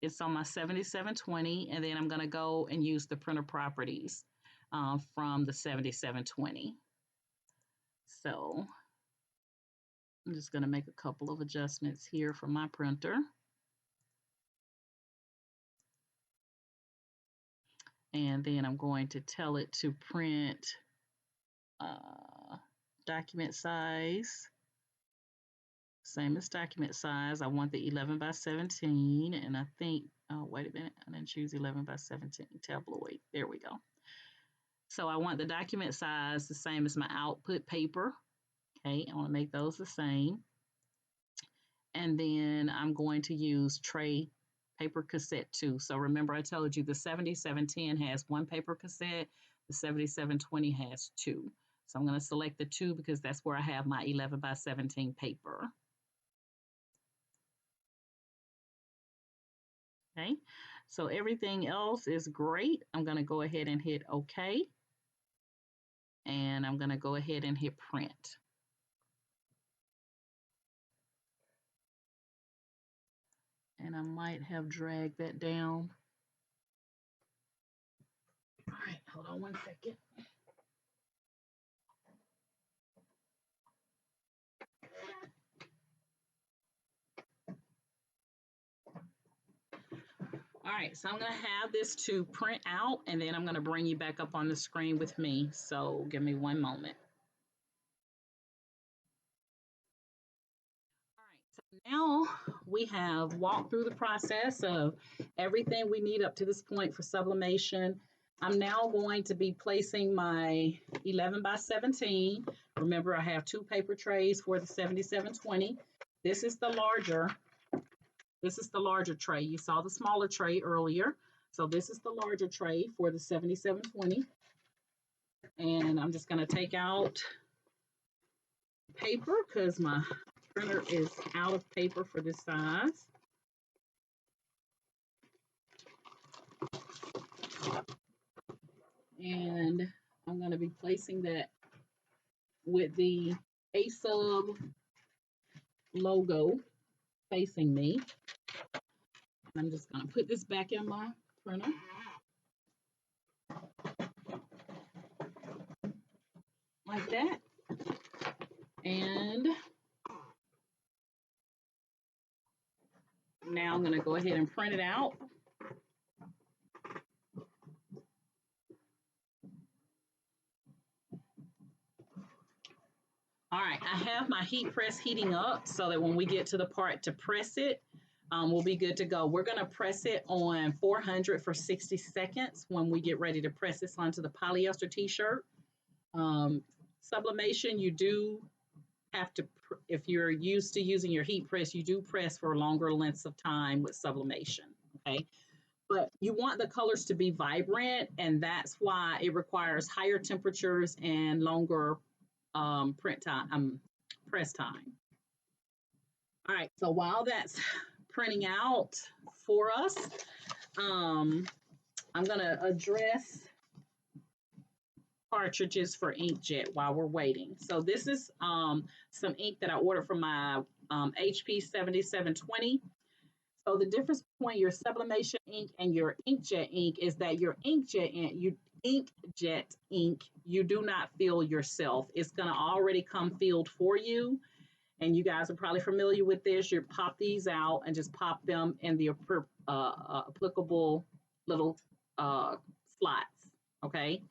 It's on my 7720, and then I'm going to go and use the printer properties from the 7720. So I'm just going to make a couple of adjustments here for my printer. And then I'm going to tell it to print document size. Same as document size. I want the 11 by 17, and I think, oh, wait a minute, I didn't choose 11 by 17, tabloid. There we go. So I want the document size the same as my output paper. Okay, I want to make those the same. And then I'm going to use tray paper cassette too. So remember, I told you the 7710 has one paper cassette, the 7720 has two. So I'm going to select the two because that's where I have my 11 by 17 paper. Okay, so everything else is great. I'm going to go ahead and hit OK. And I'm going to go ahead and hit print. And I might have dragged that down. All right, hold on one second. All right, so I'm going to have this to print out, and then I'm going to bring you back up on the screen with me. So give me one moment. All right, so now we have walked through the process of everything we need up to this point for sublimation. I'm now going to be placing my 11 by 17. Remember, I have two paper trays for the 7720. This is the larger tray. You saw the smaller tray earlier. So this is the larger tray for the 7720. And I'm just going to take out paper because my printer is out of paper for this size. And I'm going to be placing that with the ASUB logo facing me. I'm just going to put this back in my printer. Like that. And now I'm going to go ahead and print it out. All right, I have my heat press heating up so that when we get to the part to press it, we'll be good to go. We're going to press it on 400 for 60 seconds when we get ready to press this onto the polyester t-shirt. Sublimation, you do have to, if you're used to using your heat press, you do press for longer lengths of time with sublimation, okay? But you want the colors to be vibrant, and that's why it requires higher temperatures and longer press time. All right, so while that's printing out for us, I'm gonna address cartridges for inkjet while we're waiting. So this is some ink that I ordered from my HP 7720. So the difference between your sublimation ink and your inkjet ink is that your inkjet ink, you do not fill yourself. It's going to already come filled for you. And you guys are probably familiar with this. You pop these out and just pop them in the applicable little slots, okay?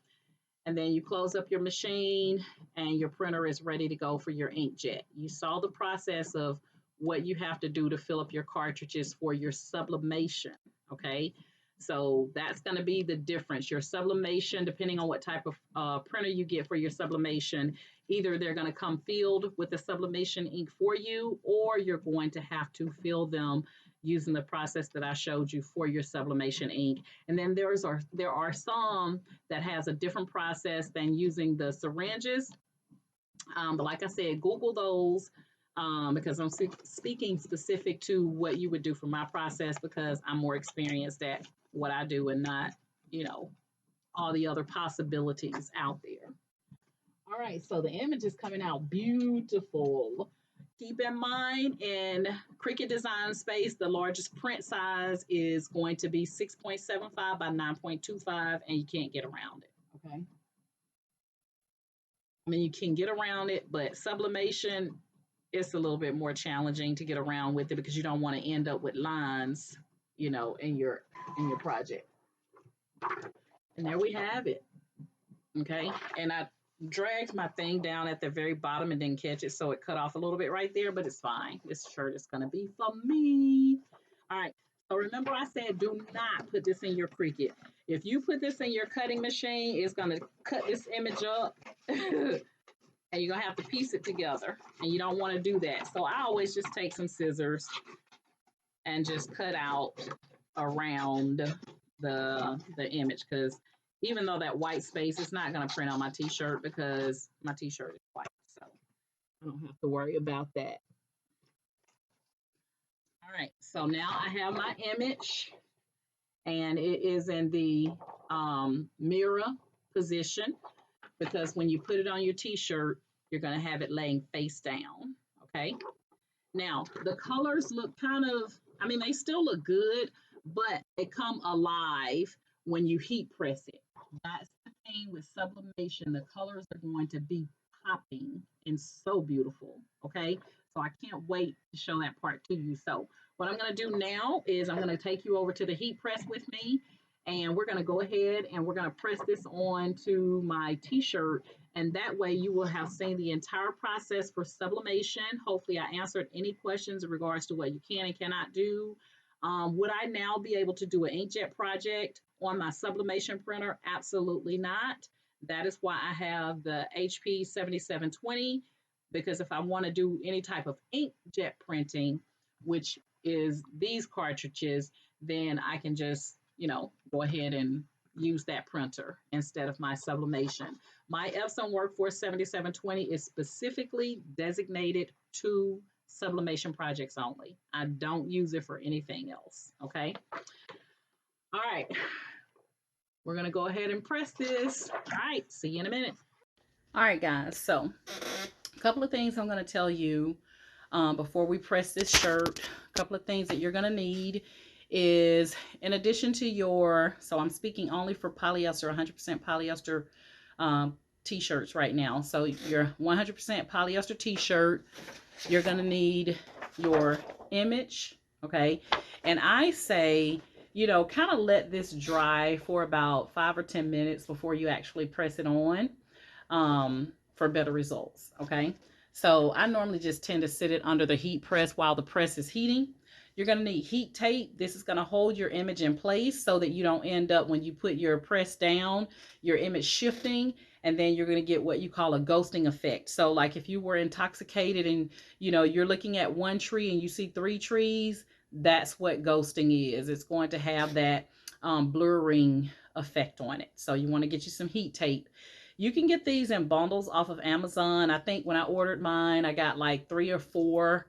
And then you close up your machine and your printer is ready to go for your inkjet. You saw the process of what you have to do to fill up your cartridges for your sublimation, okay? So that's going to be the difference. Your sublimation, depending on what type of printer you get for your sublimation, either they're going to come filled with the sublimation ink for you, or you're going to have to fill them using the process that I showed you for your sublimation ink. And then there are some that has a different process than using the syringes. But like I said, Google those. because I'm speaking specific to what you would do for my process because I'm more experienced at what I do and not, you know, all the other possibilities out there. All right, so the image is coming out beautiful. Keep in mind in Cricut Design Space, the largest print size is going to be 6.75 by 9.25, and you can't get around it, okay? I mean, you can get around it, but sublimation, it's a little bit more challenging to get around with it because you don't want to end up with lines, you know, in your project. And there we have it. Okay. And I dragged my thing down at the very bottom and didn't catch it, so it cut off a little bit right there, but it's fine. This shirt is gonna be for me. All right. So remember I said do not put this in your Cricut. If you put this in your cutting machine, it's gonna cut this image up. And you're gonna have to piece it together, and you don't want to do that. So I always just take some scissors and just cut out around the image, because even though that white space is not gonna print on my t-shirt because my t-shirt is white, so I don't have to worry about that. All right, so now I have my image, and it is in the mirror position, because when you put it on your t-shirt, you're going to have it laying face down, okay? Now, the colors look kind of, I mean, they still look good, but they come alive when you heat press it. That's the thing with sublimation. The colors are going to be popping and so beautiful, okay? So I can't wait to show that part to you. So what I'm going to do now is I'm going to take you over to the heat press with me, and we're going to go ahead and we're going to press this on to my t-shirt, and that way you will have seen the entire process for sublimation. Hopefully I answered any questions in regards to what you can and cannot do. Would I now be able to do an inkjet project on my sublimation printer? Absolutely not. That is why I have the HP 7720, because if I want to do any type of inkjet printing, which is these cartridges, then I can just, you know, go ahead and use that printer instead of my sublimation. My Epson Workforce 7720 is specifically designated to sublimation projects only. I don't use it for anything else, okay? All right, we're gonna go ahead and press this. All right, see you in a minute. All right, guys, so a couple of things I'm gonna tell you before we press this shirt. A couple of things that you're gonna need is, in addition to your, so I'm speaking only for polyester, 100% polyester t-shirts right now. So your 100% polyester t-shirt, you're going to need your image, okay? And I say, you know, kind of let this dry for about 5 or 10 minutes before you actually press it on for better results, okay? So I normally just tend to sit it under the heat press while the press is heating. You're going to need heat tape. This is going to hold your image in place so that you don't end up, when you put your press down, your image shifting, and then you're going to get what you call a ghosting effect. So like if you were intoxicated and, you know, you're looking at one tree and you see 3 trees, that's what ghosting is. It's going to have that blurring effect on it. So you want to get you some heat tape. You can get these in bundles off of Amazon. I think when I ordered mine, I got like 3 or 4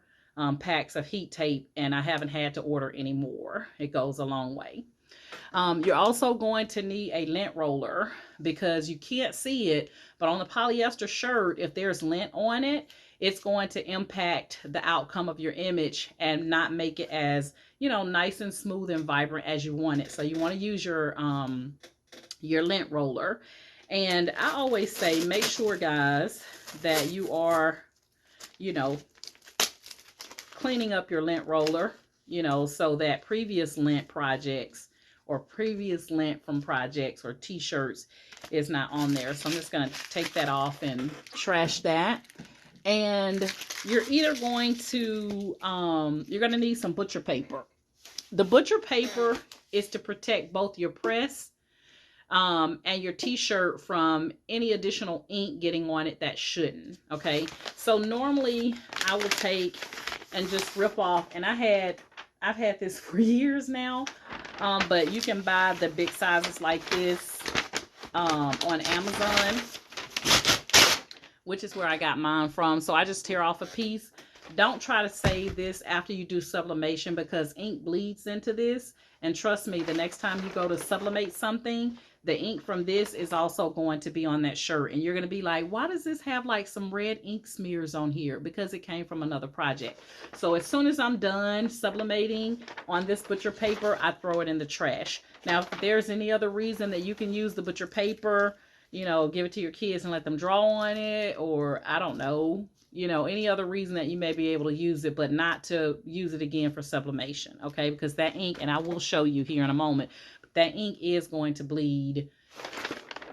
packs of heat tape, and I haven't had to order any more. It goes a long way. You're also going to need a lint roller, because you can't see it, but on the polyester shirt, if there's lint on it, it's going to impact the outcome of your image and not make it as, you know, nice and smooth and vibrant as you want it. So you want to use your lint roller. And I always say, make sure, guys, that you are, you know, cleaning up your lint roller, you know, so that previous lint projects or previous lint from projects or t-shirts is not on there. So I'm just going to take that off and trash that. And you're either going to, you're going to need some butcher paper. The butcher paper is to protect both your press and your t-shirt from any additional ink getting on it that shouldn't, okay? So normally I will take and just rip off, and I've had this for years now, but you can buy the big sizes like this on Amazon, which is where I got mine from. So I just tear off a piece, don't try to save this after you do sublimation because ink bleeds into this. And trust me, the next time you go to sublimate something, the ink from this is also going to be on that shirt. And you're going to be like, why does this have like some red ink smears on here? Because it came from another project. So as soon as I'm done sublimating on this butcher paper, I throw it in the trash. Now, if there's any other reason that you can use the butcher paper, you know, give it to your kids and let them draw on it, or I don't know, you know, any other reason that you may be able to use it, but not to use it again for sublimation, okay? Because that ink, and I will show you here in a moment, that ink is going to bleed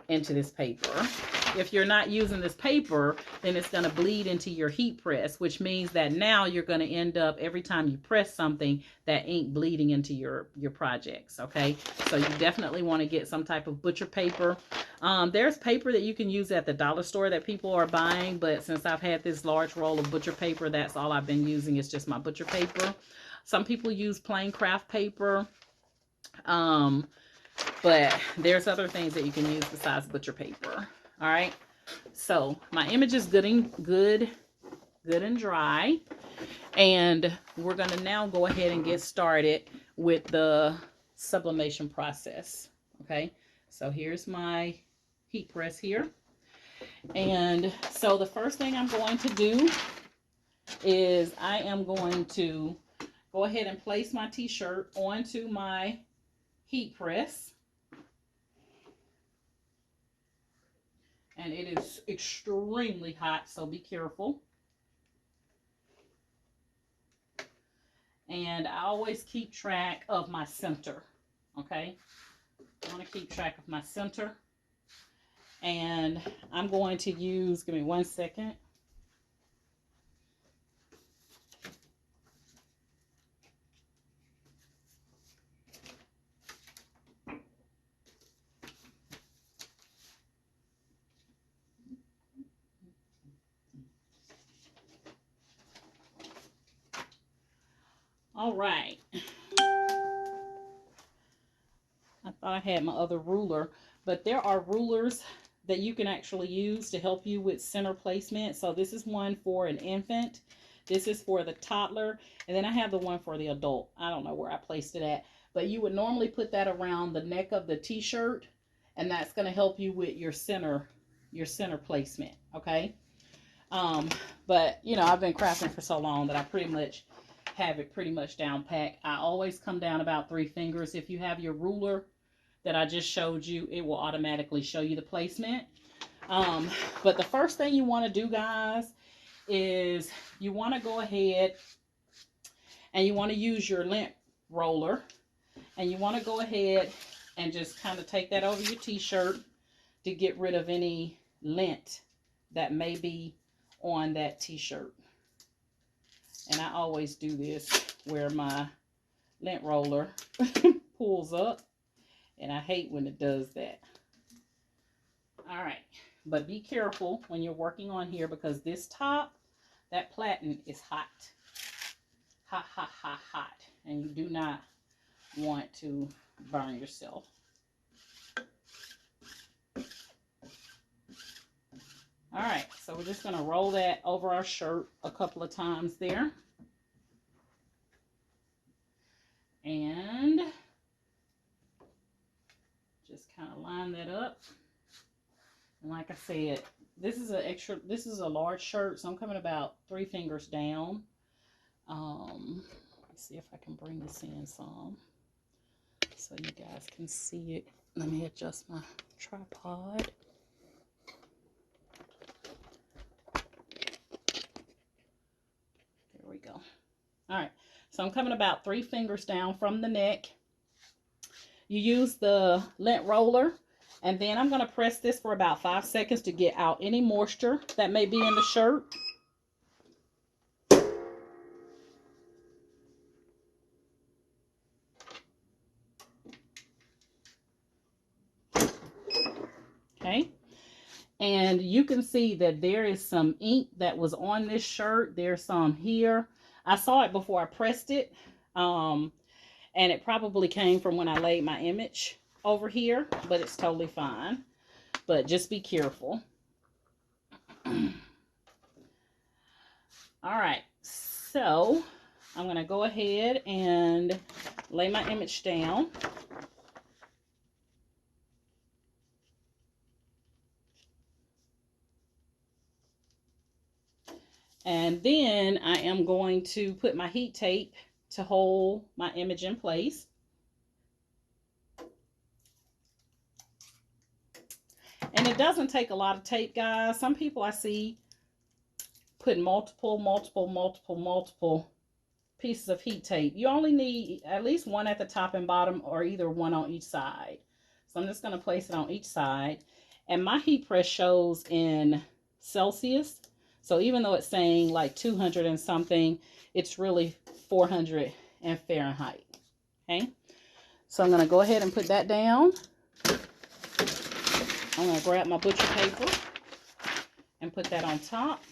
into this paper. If you're not using this paper, then it's going to bleed into your heat press, which means that now you're going to end up, every time you press something, that ink bleeding into your projects, okay? So you definitely want to get some type of butcher paper. There's paper that you can use at the dollar store that people are buying, but since I've had this large roll of butcher paper, that's all I've been using is just my butcher paper. Some people use plain craft paper, but there's other things that you can use besides butcher paper. All right, so my image is good and dry, and we're gonna now go ahead and get started with the sublimation process. Okay, so here's my heat press here, and so the first thing I'm going to do is I am going to go ahead and place my t-shirt onto my heat press. And it is extremely hot, so be careful. And I always keep track of my center, okay? I want to keep track of my center. And I'm going to use, give me 1 second. All right. I thought I had my other ruler, but there are rulers that you can actually use to help you with center placement. So this is one for an infant. This is for the toddler. And then I have the one for the adult. I don't know where I placed it at, but you would normally put that around the neck of the t-shirt, and that's going to help you with your center placement. Okay. But you know, I've been crafting for so long that I pretty much have it pretty much down pat. I always come down about 3 fingers. If you have your ruler that I just showed you, it will automatically show you the placement. But the first thing you want to do, guys, is you want to go ahead and you want to use your lint roller, and you want to go ahead and just kind of take that over your t-shirt to get rid of any lint that may be on that t-shirt. And I always do this where my lint roller pulls up, and I hate when it does that. All right, but be careful when you're working on here, because this top, that platen is hot. Hot, hot, hot, hot. And you do not want to burn yourself. All right, so we're just going to roll that over our shirt a couple of times there. And just kind of line that up. And like I said, this is a large shirt, so I'm coming about 3 fingers down. Let's see if I can bring this in some so you guys can see it. Let me adjust my tripod. There we go. All right, so I'm coming about 3 fingers down from the neck. You use the lint roller, and then I'm going to press this for about 5 seconds to get out any moisture that may be in the shirt. Okay, and you can see that there is some ink that was on this shirt. There's some here. I saw it before I pressed it, and it probably came from when I laid my image over here, but it's totally fine. But just be careful. All right, So I'm going to go ahead and lay my image down. And then I am going to put my heat tape to hold my image in place. And it doesn't take a lot of tape, guys. Some people I see put multiple pieces of heat tape. You only need at least one at the top and bottom, or either one on each side. So I'm just going to place it on each side. And my heat press shows in Celsius. So even though it's saying like 200 and something, it's really 400 in Fahrenheit. Okay. So I'm going to go ahead and put that down. I'm going to grab my butcher paper and put that on top.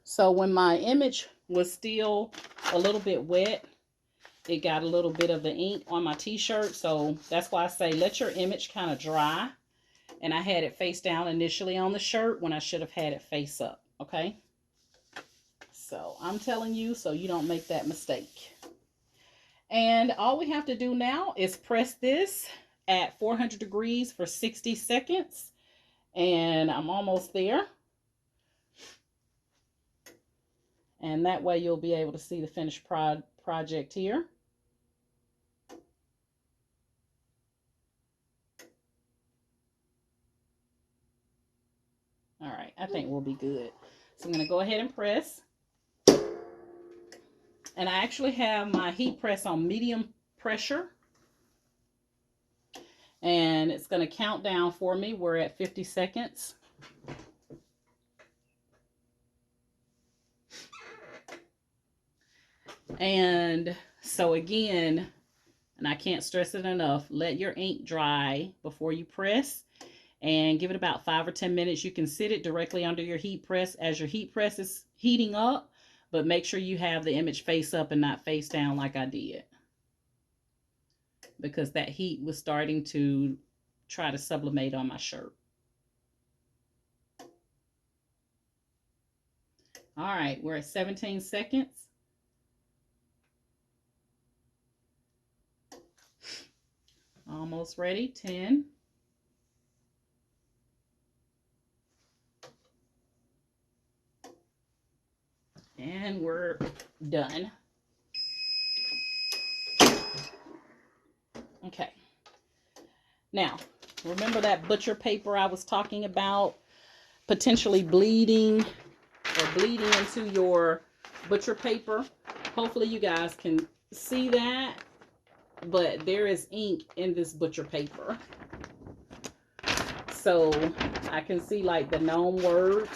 So when my image was still a little bit wet, it got a little bit of the ink on my t-shirt. So that's why I say let your image kind of dry. And I had it face down initially on the shirt when I should have had it face up. Okay. So I'm telling you so you don't make that mistake. And all we have to do now is press this at 400 degrees for 60 seconds. And I'm almost there. And that way you'll be able to see the finished project here. All right, I think we'll be good. So I'm going to go ahead and press. And I actually have my heat press on medium pressure. And it's going to count down for me. We're at 50 seconds. And so again, and I can't stress it enough, let your ink dry before you press. And give it about 5 or 10 minutes. You can sit it directly under your heat press as your heat press is heating up. But make sure you have the image face up and not face down like I did. Because that heat was starting to try to sublimate on my shirt. All right, we're at 17 seconds. Almost ready. 10. And we're done. Okay. Now, remember that butcher paper I was talking about potentially bleeding into your butcher paper? Hopefully you guys can see that, but there is ink in this butcher paper. So I can see like the gnome words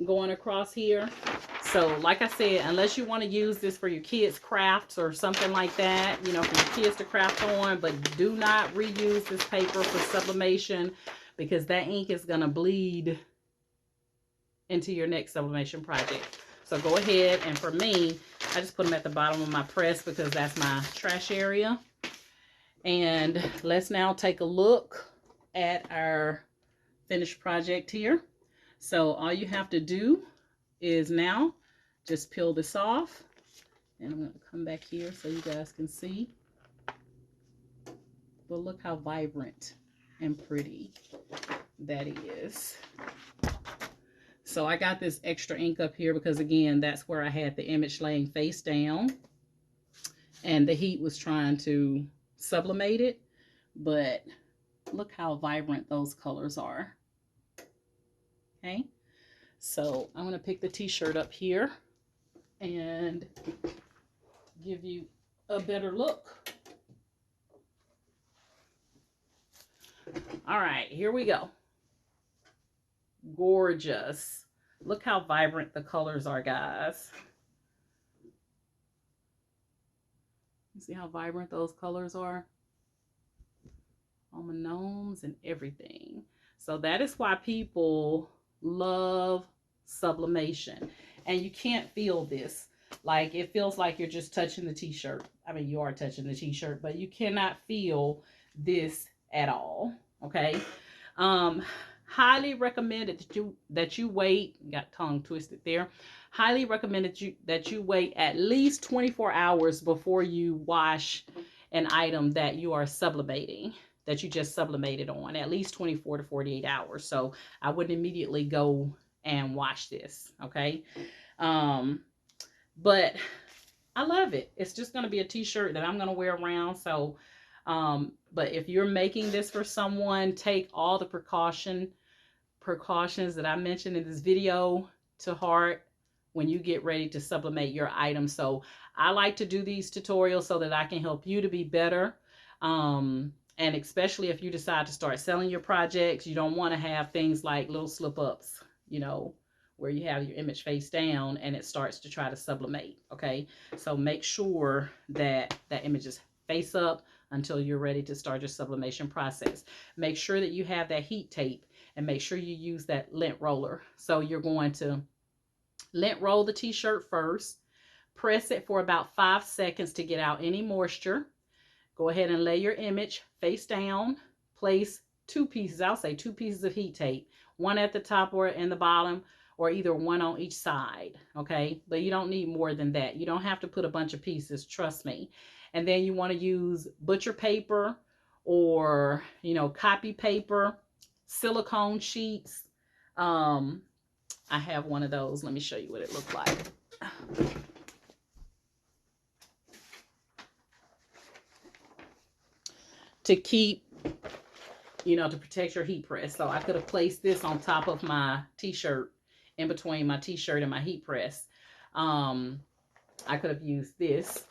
going across here. So like I said, unless you want to use this for your kids' crafts or something like that, you know, for your kids to craft on, but do not reuse this paper for sublimation because that ink is going to bleed into your next sublimation project. So go ahead, and for me, I just put them at the bottom of my press because that's my trash area. And let's now take a look at our finished project here. So all you have to do is now just peel this off, and I'm going to come back here so you guys can see. But look how vibrant and pretty that is. So I got this extra ink up here because again, that's where I had the image laying face down and the heat was trying to sublimate it. But look how vibrant those colors are. Okay. So I'm going to pick the t-shirt up here and give you a better look. All right, here we go. Gorgeous. Look how vibrant the colors are, guys. You see how vibrant those colors are? All my gnomes and everything. So that is why people love sublimation. And you can't feel this. Like, it feels like you're just touching the t-shirt. I mean, you are touching the t-shirt, but you cannot feel this at all. Okay. highly recommend that you wait. Got tongue twisted there. Highly recommend that you wait at least 24 hours before you wash an item that you are sublimating, that you just sublimated on. At least 24 to 48 hours. So I wouldn't immediately go and wash this. Okay. Um, but I love it. It's just going to be a t-shirt that I'm going to wear around. So, but if you're making this for someone, take all the precautions that I mentioned in this video to heart when you get ready to sublimate your item. So I like to do these tutorials so that I can help you to be better. And especially if you decide to start selling your projects, you don't want to have things like little slip ups, you know, where you have your image face down and it starts to try to sublimate. Okay. So make sure that that image is face up until you're ready to start your sublimation process. Make sure that you have that heat tape and make sure you use that lint roller. So you're going to lint roll the t-shirt first, press it for about 5 seconds to get out any moisture. Go ahead and lay your image face down. Place 2 pieces, I'll say 2 pieces of heat tape, one at the top or in the bottom, or either one on each side, okay? But you don't need more than that. You don't have to put a bunch of pieces, trust me. And then you want to use butcher paper or, you know, copy paper, silicone sheets. I have one of those. Let me show you what it looked like. To keep, you know, to protect your heat press. So I could have placed this on top of my t-shirt, in between my t-shirt and my heat press. I could have used this,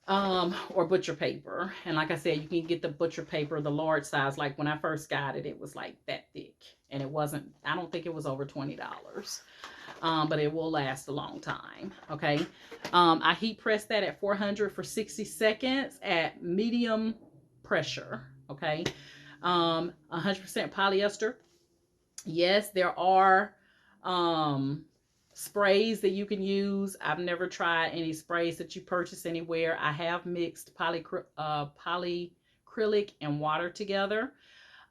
or butcher paper. And like I said, you can get the butcher paper, the large size. Like when I first got it, it was like that thick. And it wasn't, I don't think it was over $20. But it will last a long time. Okay. I heat pressed that at 400 for 60 seconds at medium pressure. Okay. 100% polyester. Yes, there are sprays that you can use. I've never tried any sprays that you purchase anywhere. I have mixed polyacrylic and water together,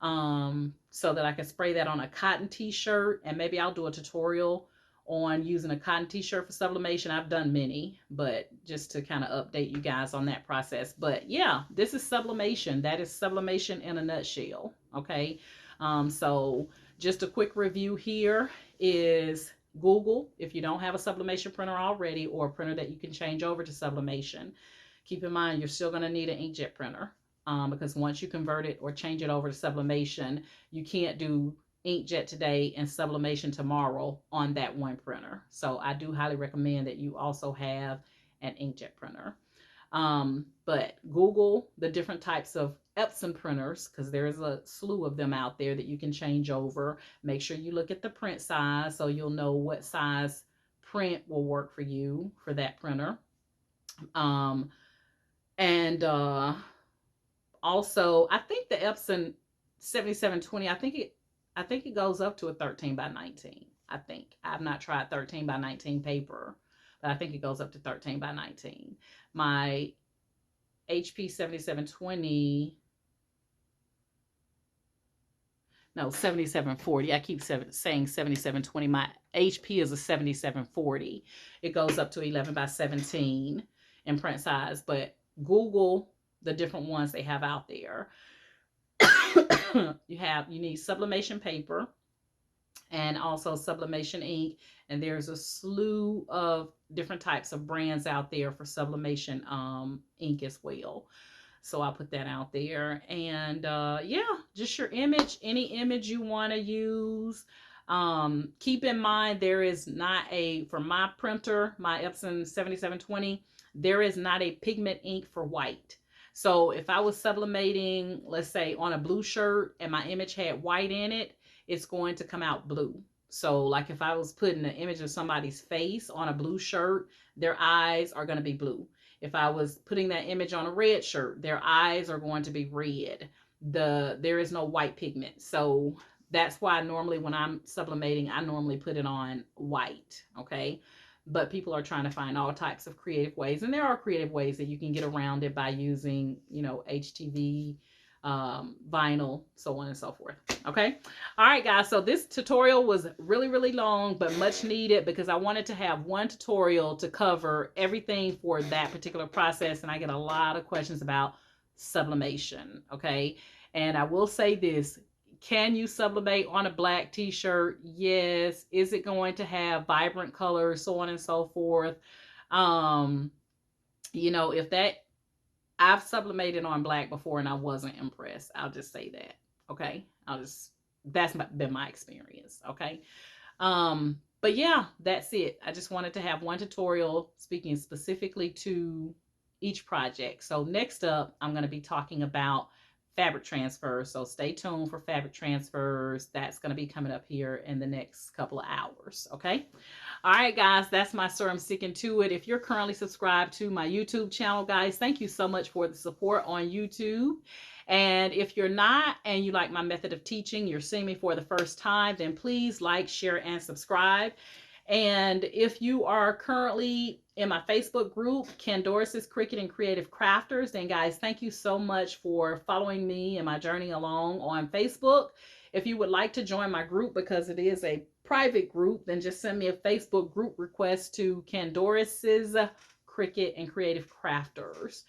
so that I can spray that on a cotton t-shirt, and maybe I'll do a tutorial on using a cotton t-shirt for sublimation. I've done many, but just to kind of update you guys on that process. But yeah, this is sublimation. That is sublimation in a nutshell. Okay. So just a quick review here is Google, if you don't have a sublimation printer already or a printer that you can change over to sublimation. Keep in mind, you're still going to need an inkjet printer, because once you convert it or change it over to sublimation, you can't do inkjet today and sublimation tomorrow on that one printer. So I do highly recommend that you also have an inkjet printer. But Google the different types of Epson printers, because there's a slew of them out there that you can change over. Make sure you look at the print size so you'll know what size print will work for you for that printer. And also, I think the Epson 7720, I think it goes up to a 13 by 19. I think. I've not tried 13 by 19 paper, but I think it goes up to 13 by 19. My HP 7720, no, 7740. I keep saying 7720. My HP is a 7740. It goes up to 11 by 17 in print size, but Google the different ones they have out there. You need sublimation paper and also sublimation ink, and there's a slew of different types of brands out there for sublimation ink as well. So I'll put that out there. And yeah, just your image, any image you want to use. Keep in mind, there is not for my printer, my Epson 7720, there is not a pigment ink for white. So if I was sublimating, let's say on a blue shirt and my image had white in it, it's going to come out blue. So like if I was putting an image of somebody's face on a blue shirt, their eyes are going to be blue. If I was putting that image on a red shirt, their eyes are going to be red. There is no white pigment. So that's why normally when I'm sublimating, I normally put it on white. Okay. But people are trying to find all types of creative ways. And there are creative ways that you can get around it by using, you know, HTV vinyl, so on and so forth. Okay. All right, guys. So this tutorial was really, really long, but much needed because I wanted to have one tutorial to cover everything for that particular process. And I get a lot of questions about sublimation. Okay. And I will say this. Can you sublimate on a black t-shirt? Yes. Is it going to have vibrant colors, so on and so forth? You know, if that, I've sublimated on black before and I wasn't impressed. I'll just say that. Okay. Been my experience. Okay. But yeah, that's it. I just wanted to have one tutorial speaking specifically to each project. So next up, I'm going to be talking about fabric transfers. So stay tuned for fabric transfers. That's going to be coming up here in the next couple of hours. Okay. All right, guys, that's my story. I'm sticking to it. If you're currently subscribed to my YouTube channel, guys, thank you so much for the support on YouTube. And if you're not and you like my method of teaching, you're seeing me for the first time, then please like, share, and subscribe. And if you are currently in my Facebook group, Candoris's Cricut and Creative Crafters, then guys, thank you so much for following me and my journey along on Facebook. If you would like to join my group, because it is a private group, then just send me a Facebook group request to Candoris's Cricut and Creative Crafters.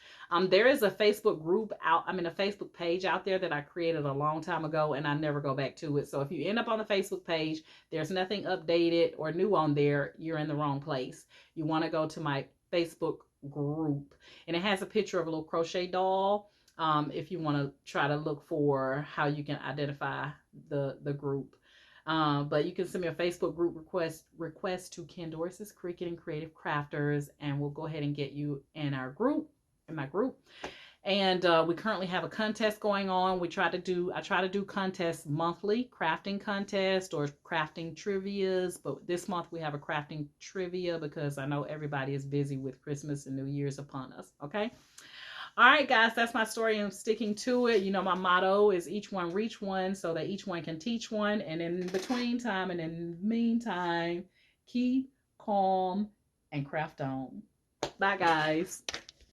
There is a Facebook group a Facebook page out there that I created a long time ago, and I never go back to it. So if you end up on the Facebook page, there's nothing updated or new on there, you're in the wrong place. You want to go to my Facebook group, and it has a picture of a little crochet doll. If you want to try to look for how you can identify the group. But you can send me a Facebook group request to Candoris's Cricut and Creative Crafters, and we'll go ahead and get you in my group. And we currently have a contest going on. I try to do contests monthly, crafting contest or crafting trivias. But this month we have a crafting trivia because I know everybody is busy with Christmas and New Year's upon us. Okay. All right, guys, that's my story. I'm sticking to it. You know, my motto is each one reach one so that each one can teach one. And in between time and in the meantime, keep calm and craft on. Bye, guys.